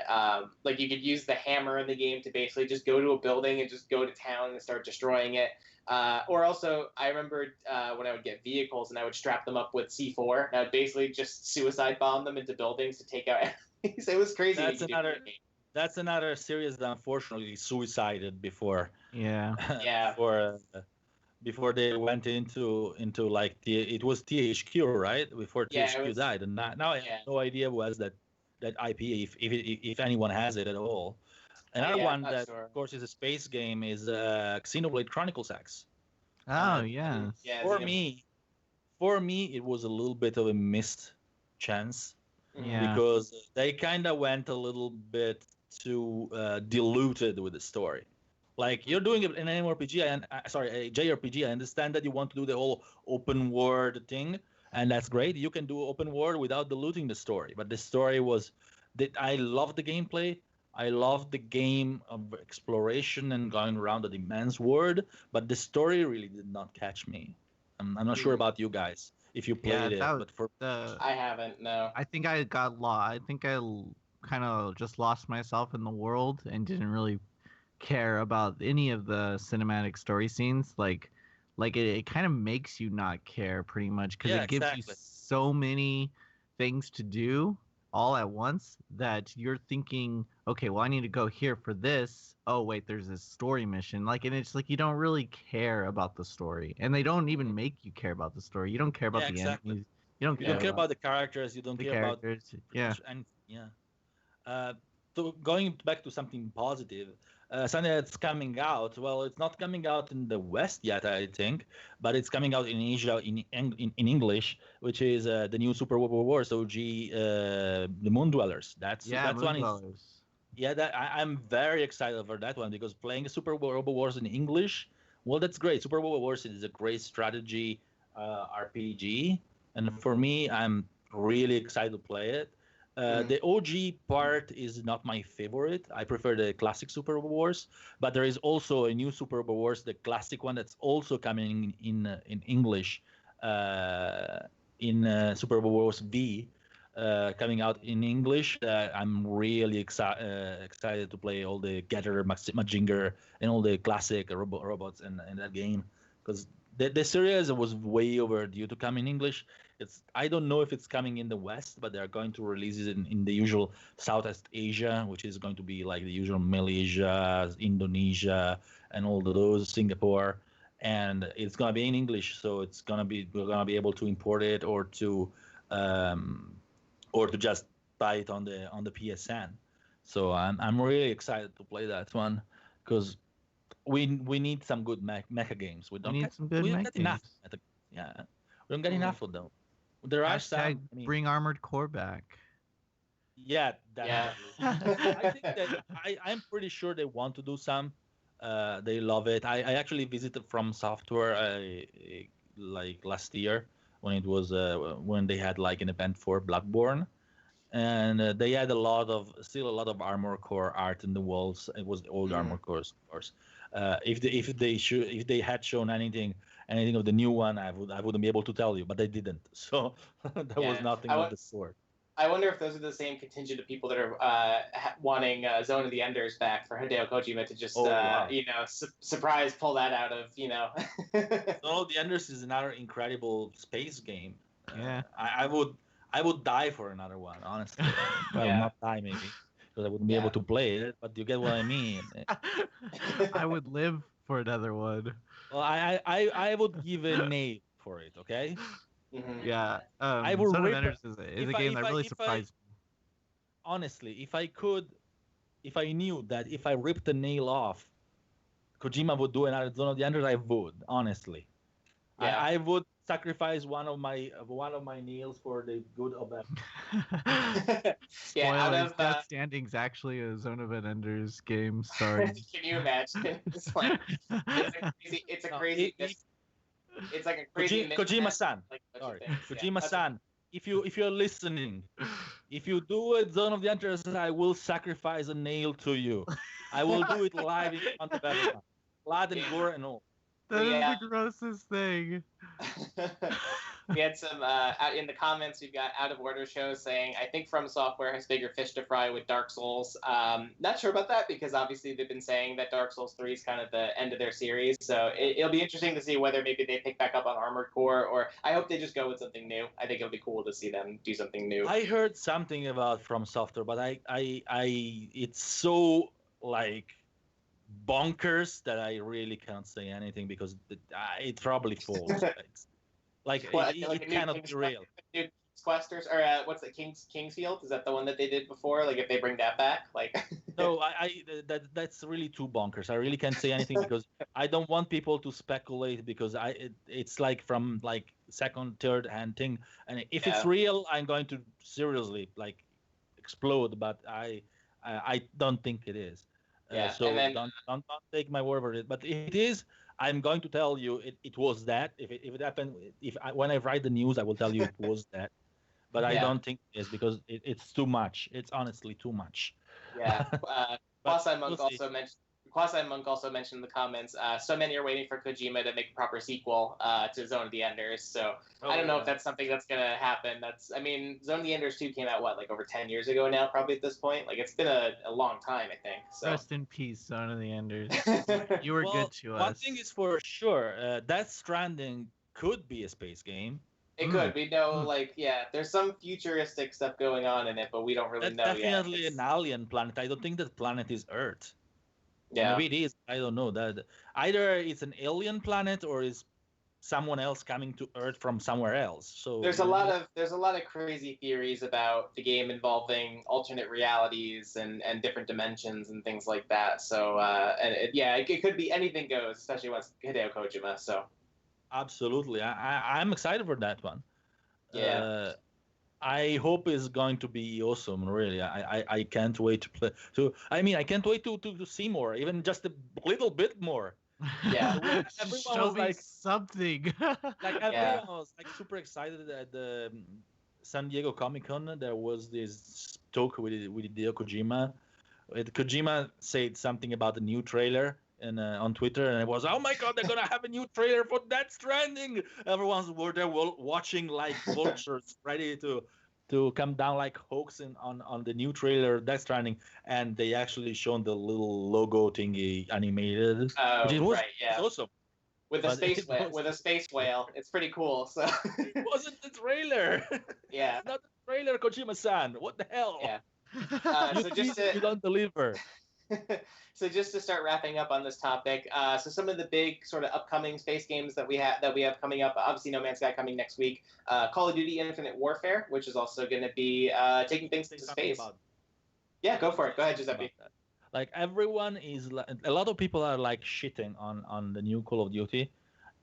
Like you could use the hammer in the game to basically just go to a building and just go to town and start destroying it. Or also, I remember when I would get vehicles and I would strap them up with C4, and I would basically just suicide bomb them into buildings to take out enemies. It was crazy. That's another series that unfortunately suicided before. Yeah. Before they went into like it was THQ, right? Before THQ died, and now I have no idea who has that IP, if anyone has it at all. Another one that, of course, is a space game is Xenoblade Chronicles X. Oh, yeah. For me, it was a little bit of a missed chance. Yeah. Because they kind of went a little bit too diluted with the story. Like, you're doing an MMORPG, a JRPG. I understand that you want to do the whole open world thing, and that's great. You can do open world without diluting the story. But the story was that I loved the gameplay. I loved the game of exploration and going around the immense world, but the story really did not catch me. I'm not sure about you guys. if you played it. But for I haven't. No. I think I got lost. I think I kind of just lost myself in the world and didn't really care about any of the cinematic story scenes. It kind of makes you not care pretty much because it gives you so many things to do all at once that you're thinking, okay, well, I need to go here for this. Oh, wait, there's this story mission. And it's like you don't really care about the story, and they don't even make you care about the story. You don't care about the enemies. You don't care about the characters. You don't care characters. And so going back to something positive, something that's coming out. Well, it's not coming out in the West yet, I think, but it's coming out in Asia in English, which is the new Super Robo Wars OG, the Moon Dwellers. That's one. I'm very excited for that one because playing Super Robo Wars in English, well, that's great. Super Robo Wars is a great strategy RPG, and for me, I'm really excited to play it. The OG part is not my favorite. I prefer the classic Super Wars, but there is also a new Super Wars, the classic one that's also coming in English, in Super Wars V, coming out in English. I'm really excited to play all the Gather, Majinger, and all the classic robots in that game because the series was way overdue to come in English. I don't know if it's coming in the West, but they're going to release it in the usual Southeast Asia, which is going to be like the usual Malaysia, Indonesia, and all those, Singapore, and it's gonna be in English. So we're gonna be able to import it or to just buy it on the PSN. So I'm really excited to play that one because we need some good mecha games. We don't get enough. We don't get enough of them. There are some. Bring Armored Core back. Yeah, definitely. I think that I'm pretty sure they want to do some. They love it. I actually visited From Software like last year when it was when they had like an event for Bloodborne, and they had still a lot of Armored Core art in the walls. It was the old Armored Cores, of course. If they had shown anything of the new one, I wouldn't be able to tell you, but they didn't. So there was nothing of the sort. I wonder if those are the same contingent of people that are wanting Zone of the Enders back for Hideo Kojima to just surprise pull that out of Zone of the Enders is another incredible space game. Yeah, I would die for another one, honestly. Well, not die maybe, because I wouldn't be able to play it, but you get what I mean. I would live for another one. Well, I would give a name for it, okay? Mm-hmm. Yeah, I would Son of Enders is a game that really surprised me. Honestly, if I knew that if I ripped the nail off, Kojima would do another Zone of the Enders, I would, honestly. Yeah. I would sacrifice one of my nails for the good of that. Spoilers, Death Standing's actually a Zone of an Enders game. Sorry. Can you imagine? It's a crazy. It's like a crazy. Kojima-san. Sorry, Kojima-san. If you're listening, if you do it, Zone of the Enders, I will sacrifice a nail to you. I will do it live in front of everyone, blood and gore and all. That is the grossest thing. We had some in the comments. We've got Out of Order show saying, "I think From Software has bigger fish to fry with Dark Souls." Not sure about that because obviously they've been saying that Dark Souls 3 is kind of the end of their series. So it'll be interesting to see whether maybe they pick back up on Armored Core, or I hope they just go with something new. I think it'll be cool to see them do something new. I heard something about From Software, but I it's so like bonkers that I really can't say anything because it probably falls. It cannot be real. Questers or what's the Kingsfield? Is that the one that they did before? Like if they bring that back, like. No, that's really too bonkers. I really can't say anything because I don't want people to speculate because it's like from like second, third hand thing, and if it's real, I'm going to seriously like explode. But I don't think it is. So then, don't take my word for it. But if it is, I'm going to tell you it was that. If it happened, when I write the news, I will tell you it was that. But I don't think it is because it's too much. It's honestly too much. Yeah. Boss Monk also Quasi Monk also mentioned in the comments, so many are waiting for Kojima to make a proper sequel to Zone of the Enders. So I don't know if that's something that's going to happen. Zone of the Enders 2 came out, like over 10 years ago now, probably at this point. Like, it's been a long time, I think. So. Rest in peace, Zone of the Enders. You were good to us. One thing is for sure, Death Stranding could be a space game. It could. We know, there's some futuristic stuff going on in it, but we don't really know yet. Definitely an alien planet. I don't think that planet is Earth. Yeah. Maybe it is. I don't know. That either it's an alien planet or is someone else coming to Earth from somewhere else. So there's a lot of crazy theories about the game involving alternate realities and different dimensions and things like that. So it could be anything goes, especially once Hideo Kojima. So absolutely, I'm excited for that one. Yeah. I hope it's going to be awesome. Really, I can't wait to play. So I can't wait to see more, even just a little bit more. Yeah, everyone was like something. Everyone was like super excited at the San Diego Comic-Con. There was this talk with Hideo Kojima. Kojima said something about the new trailer on Twitter, and it was, oh my god, they're gonna have a new trailer for Death Stranding. Everyone's were there watching like vultures, ready to come down like hawks on the new trailer Death Stranding, and they actually shown the little logo thingy animated, which was awesome. With a space whale, it's pretty cool. So it wasn't the trailer. Yeah, it's not the trailer, Kojima-san. What the hell? Yeah. You don't deliver. So just to start wrapping up on this topic, so some of the big sort of upcoming space games that we have coming up, obviously No Man's Sky coming next week, Call of Duty Infinite Warfare, which is also going to be taking things to space. Yeah, go for it. Go ahead, Giuseppe. Like everyone is, a lot of people are like shitting on the new Call of Duty,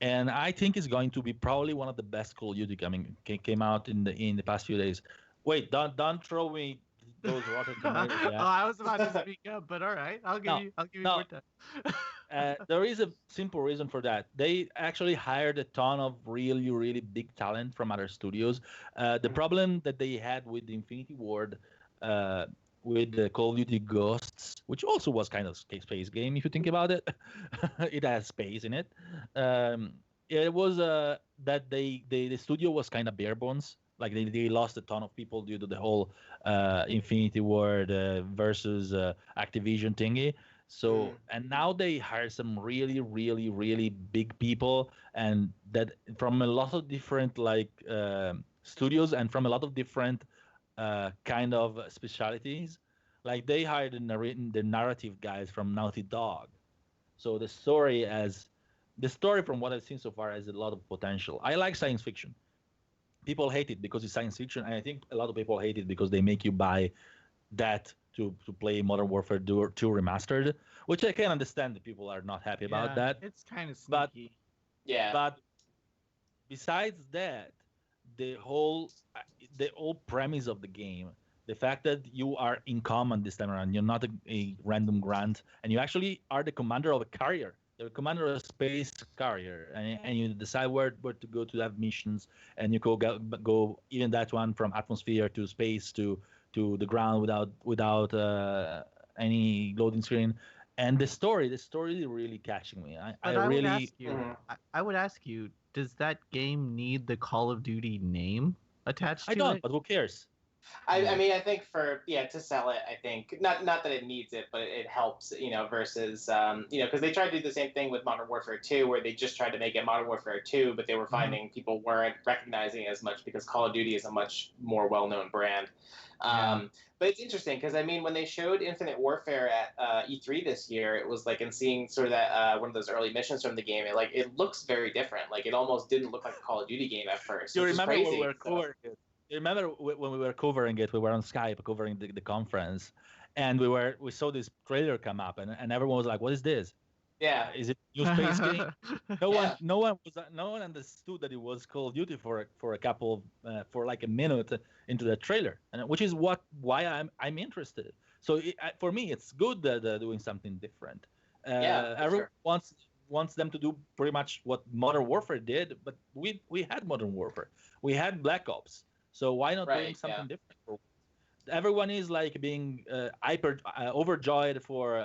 and I think it's going to be probably one of the best Call of Duty came out in the past few days. Wait, don't throw me those rotten tomatoes. Yeah. Oh, I was about to speak up, but all right, I'll give you more time. There is a simple reason for that. They actually hired a ton of really, really big talent from other studios. The problem that they had with the Infinity Ward, with the Call of Duty Ghosts, which also was kind of a space game if you think about it, it has space in it. It was that the studio was kind of bare bones. Like they lost a ton of people due to the whole Infinity Ward versus Activision thingy. So and now they hire some really, really, really big people, and that from a lot of different studios and from a lot of different kind of specialities. Like they hired the narrative guys from Naughty Dog. So the story from what I've seen so far has a lot of potential. I like science fiction. People hate it because it's science fiction, and I think a lot of people hate it because they make you buy that to play Modern Warfare 2 Remastered, which I can understand that people are not happy about that. It's kind of sneaky. But besides that, the whole premise of the game, the fact that you are in command this time around, you're not a random grunt, and you actually are the commander of a carrier. You're the commander of a space carrier, and you decide where to go to have missions, and you go even that one from atmosphere to space to the ground without any loading screen. And the story really catching me. I would ask you, does that game need the Call of Duty name attached to it? I don't, but who cares? I mean, I think to sell it, I think not that it needs it, but it helps, versus, because they tried to do the same thing with Modern Warfare 2, where they just tried to make it Modern Warfare 2, but they were finding people weren't recognizing it as much because Call of Duty is a much more well-known brand. But it's interesting because, I mean, when they showed Infinite Warfare at E3 this year, it was like, in seeing sort of that one of those early missions from the game, it looks very different. Like, it almost didn't look like a Call of Duty game at first. You remember when we were covering it? You remember when we were covering it? We were on Skype covering the conference, and we saw this trailer come up, and everyone was like, "What is this? Yeah, is it new space game?" No one understood that it was Call of Duty for like a minute into the trailer, and which is why I'm interested. So for me, it's good that they're doing something different. Everyone wants them to do pretty much what Modern Warfare did, but we had Modern Warfare, we had Black Ops. So why not doing something different? everyone is like being overjoyed for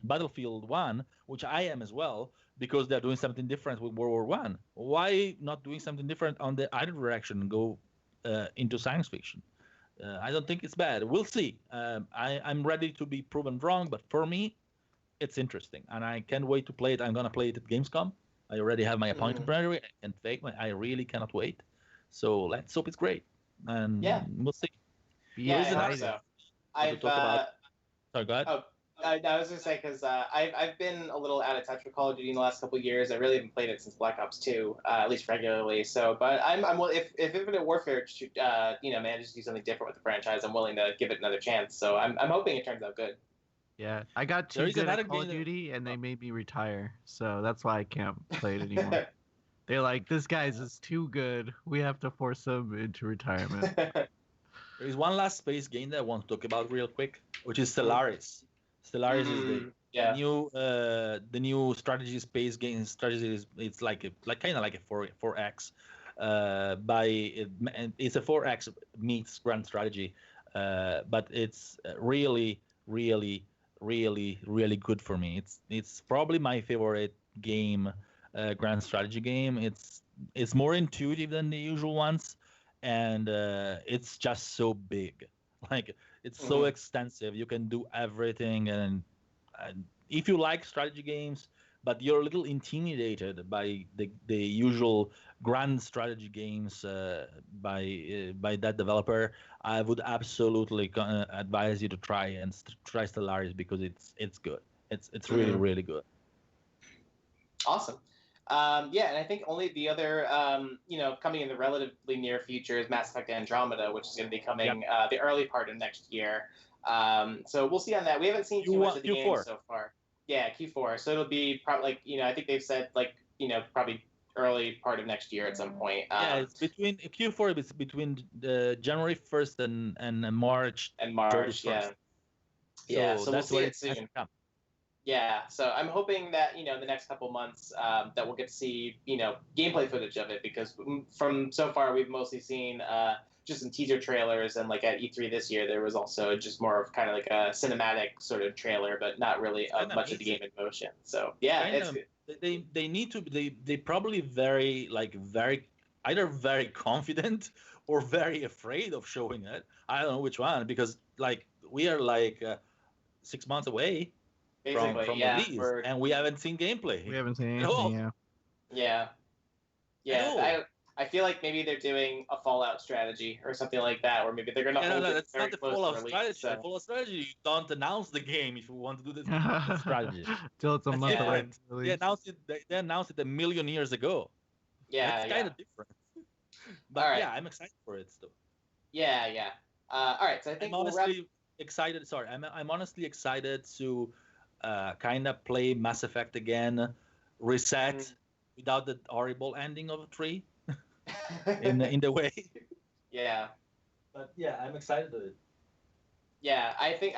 Battlefield 1, which I am as well, because they're doing something different with World War One. Why not doing something different on the other direction and go into science fiction? I don't think it's bad. We'll see. I'm ready to be proven wrong, but for me, it's interesting, and I can't wait to play it. I'm gonna play it at Gamescom. I already have my appointment already, and I really cannot wait. So let's hope it's great, and we'll see. Yeah, I hope so. I've Sorry, go ahead. I was gonna say because I've been a little out of touch with Call of Duty in the last couple of years. I really haven't played it since Black Ops 2, at least regularly. So, but I'm if Infinite Warfare manages to do something different with the franchise, I'm willing to give it another chance. So I'm hoping it turns out good. Yeah, I got too good at Call of Duty, and they made me retire. So that's why I can't play it anymore. They're like, this guy's is too good. We have to force him into retirement. There is one last space game that I want to talk about real quick, which is Stellaris. Stellaris is the new strategy space game. Strategy it's like kind of like a 4X. It's a 4X meets grand strategy, but it's really good for me. It's probably my favorite game, grand strategy game. It's more intuitive than the usual ones, and it's just so big. Like it's so extensive. You can do everything, and if you like strategy games, but you're a little intimidated by the usual grand strategy games by that developer, I would absolutely advise you to try Stellaris, because it's good. It's really good. Awesome. And I think only the other, coming in the relatively near future is Mass Effect Andromeda, which is going to be coming the early part of next year. So we'll see on that. We haven't seen too much of the game so far. Yeah, Q4. So it'll be probably I think they've said probably early part of next year at some point. It's between Q4. It's between January 1st and March. And March, 31st. So we'll see it soon. Yeah, so I'm hoping that in the next couple months that we'll get to see gameplay footage of it, because from so far we've mostly seen just some teaser trailers, and like at E3 this year there was also just more of kind of like a cinematic sort of trailer, but not really much of the game in motion. So yeah, they need to they probably very either very confident or very afraid of showing it. I don't know which one, because we are 6 months away from release, and we haven't seen gameplay. We haven't seen anything. Yeah. I feel like maybe they're doing a Fallout strategy or something like that, or maybe they're going to hold it that's very not the close Fallout to release. strategy. So. The Fallout strategy, you don't announce the game if you want to do this strategy. Till it's a month away. They announced it 1 million years ago. That's kind of different. But I'm excited for it still. Yeah. All right, so I think I'm honestly excited. Sorry, I'm honestly excited to kind of play Mass Effect again, reset without the horrible ending of 3 in the way. Yeah. But yeah, I'm excited with it. Yeah, I think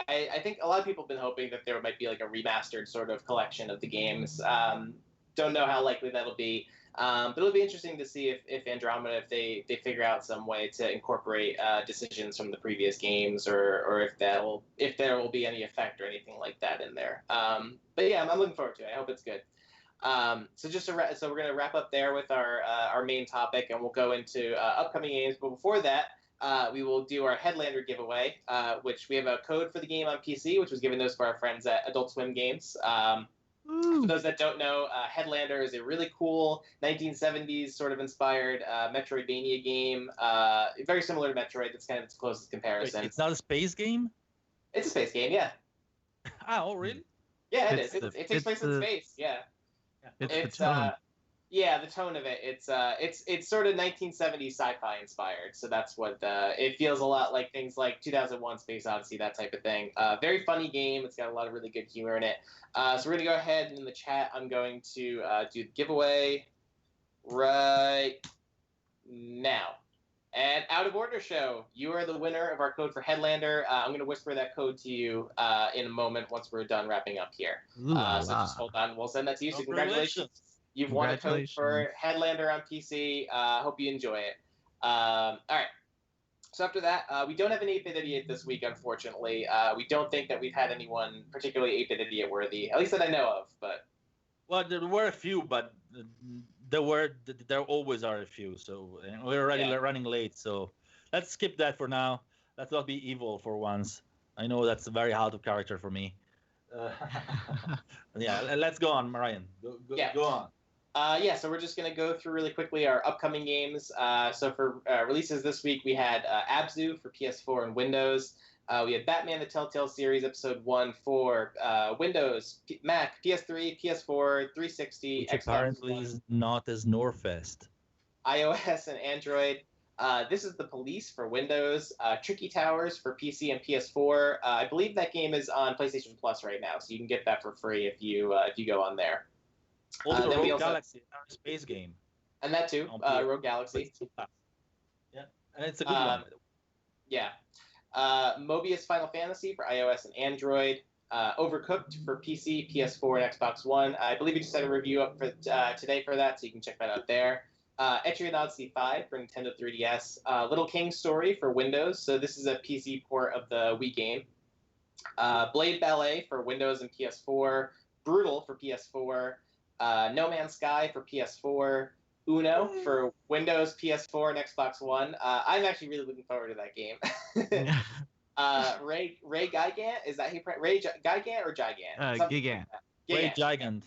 a lot of people have been hoping that there might be like a remastered sort of collection of the games. Don't know how likely that'll be. But it'll be interesting to see if Andromeda, if they figure out some way to incorporate decisions from the previous games, or if there will be any effect or anything like that in there. But yeah, I'm looking forward to it. I hope it's good. So we're gonna wrap up there with our main topic, and we'll go into upcoming games. But before that, we will do our Headlander giveaway, which we have a code for the game on PC, which was given to us by our friends at Adult Swim Games. For those that don't know, Headlander is a really cool 1970s sort of inspired Metroidvania game, very similar to Metroid. That's kind of its closest comparison. Wait, it's not a space game? It's a space game, yeah. Oh, really? Yeah, it is. It takes place in space, yeah. It's the tone. Yeah, the tone of it. It's sort of 1970s sci-fi inspired. So that's what it feels a lot like things like 2001: Space Odyssey, that type of thing. Very funny game. It's got a lot of really good humor in it. So we're gonna go ahead, and in the chat, I'm going to do the giveaway right now. And Out of Order Show, you are the winner of our code for Headlander. I'm going to whisper that code to you in a moment once we're done wrapping up here. So just hold on. We'll send that to you. So congratulations. You've won a code for Headlander on PC. Hope you enjoy it. All right. So after that, we don't have an 8-bit idiot this week, unfortunately. We don't think that we've had anyone particularly 8-bit idiot worthy, at least that I know of. But well, there were a few, but there always are a few. So we're already running late. So let's skip that for now. Let's not be evil for once. I know that's very out of character for me. Yeah, let's go on, Marian. Go on. So we're just going to go through really quickly our upcoming games. So for releases this week, we had Abzu for PS4 and Windows. We had Batman the Telltale Series Episode 1 for Windows, Mac, PS3, PS4, 360, Which Xbox apparently One, is not as Norfest. iOS, and Android. This is The Police for Windows, Tricky Towers for PC and PS4. I believe that game is on PlayStation Plus right now, so you can get that for free if you go on there. Also, Rogue Galaxy, our space game. And that too, Rogue Galaxy. Yeah, and it's a good one. Yeah. Mobius Final Fantasy for iOS and Android. Overcooked for PC, PS4, and Xbox One. I believe we just had a review up for today for that, so you can check that out there. Etrian Odyssey 5 for Nintendo 3DS. Little King Story for Windows, so this is a PC port of the Wii game. Blade Ballet for Windows and PS4. Brutal for PS4. No Man's Sky for PS4, Uno for Windows, PS4, and Xbox One. I'm actually really looking forward to that game. Ray Gigant, is that Ray Gigant or Gigant? Gigant. Ray Gigant.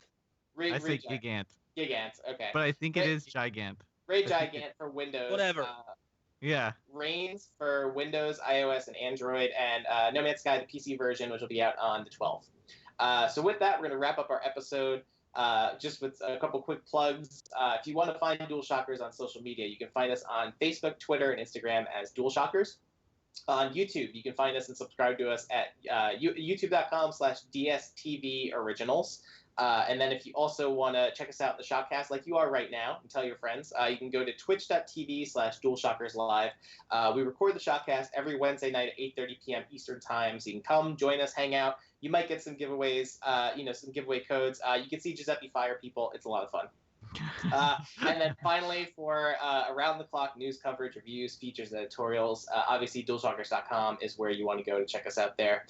I say Gigant. Gigant, okay. But I think it is Gigant. Ray Gigant for Windows. Whatever. Yeah. Reigns for Windows, iOS, and Android, and No Man's Sky, the PC version, which will be out on the 12th. So with that, we're going to wrap up our episode. Just with a couple quick plugs. If you want to find DualShockers on social media, you can find us on Facebook, Twitter, and Instagram as DualShockers. On YouTube, you can find us and subscribe to us at youtube.com/DSTV Originals. And then if you also want to check us out in the ShockCast like you are right now and tell your friends, you can go to twitch.tv/DualShockers Live. We record the ShockCast every Wednesday night at 8:30 p.m. Eastern Time, so you can come, join us, hang out. You might get some giveaways, some giveaway codes. You can see Giuseppe fire people. It's a lot of fun. And then finally, for around-the-clock news coverage, reviews, features, editorials, obviously DualShockers.com is where you want to go to check us out there.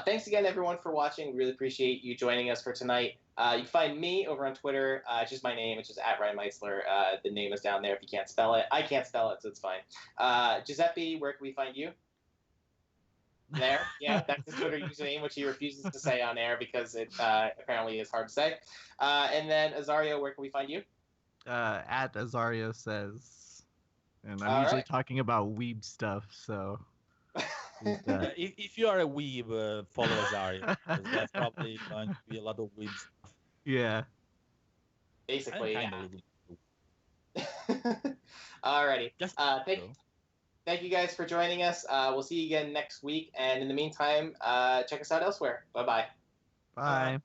Thanks again, everyone, for watching. We really appreciate you joining us for tonight. You can find me over on Twitter. It's just my name. It's just @RyanMeitzler. The name is down there if you can't spell it. I can't spell it, so it's fine. Giuseppe, where can we find you? There, yeah, that's his Twitter username, which he refuses to say on air because it apparently is hard to say. And then Azario, where can we find you? At Azario Says, and I'm usually talking about weeb stuff. So, if you are a weeb, follow Azario. That's probably going to be a lot of weeb stuff. Yeah. Basically, yeah. Alrighty. Thank you guys for joining us. We'll see you again next week. And in the meantime, check us out elsewhere. Bye-bye. Bye.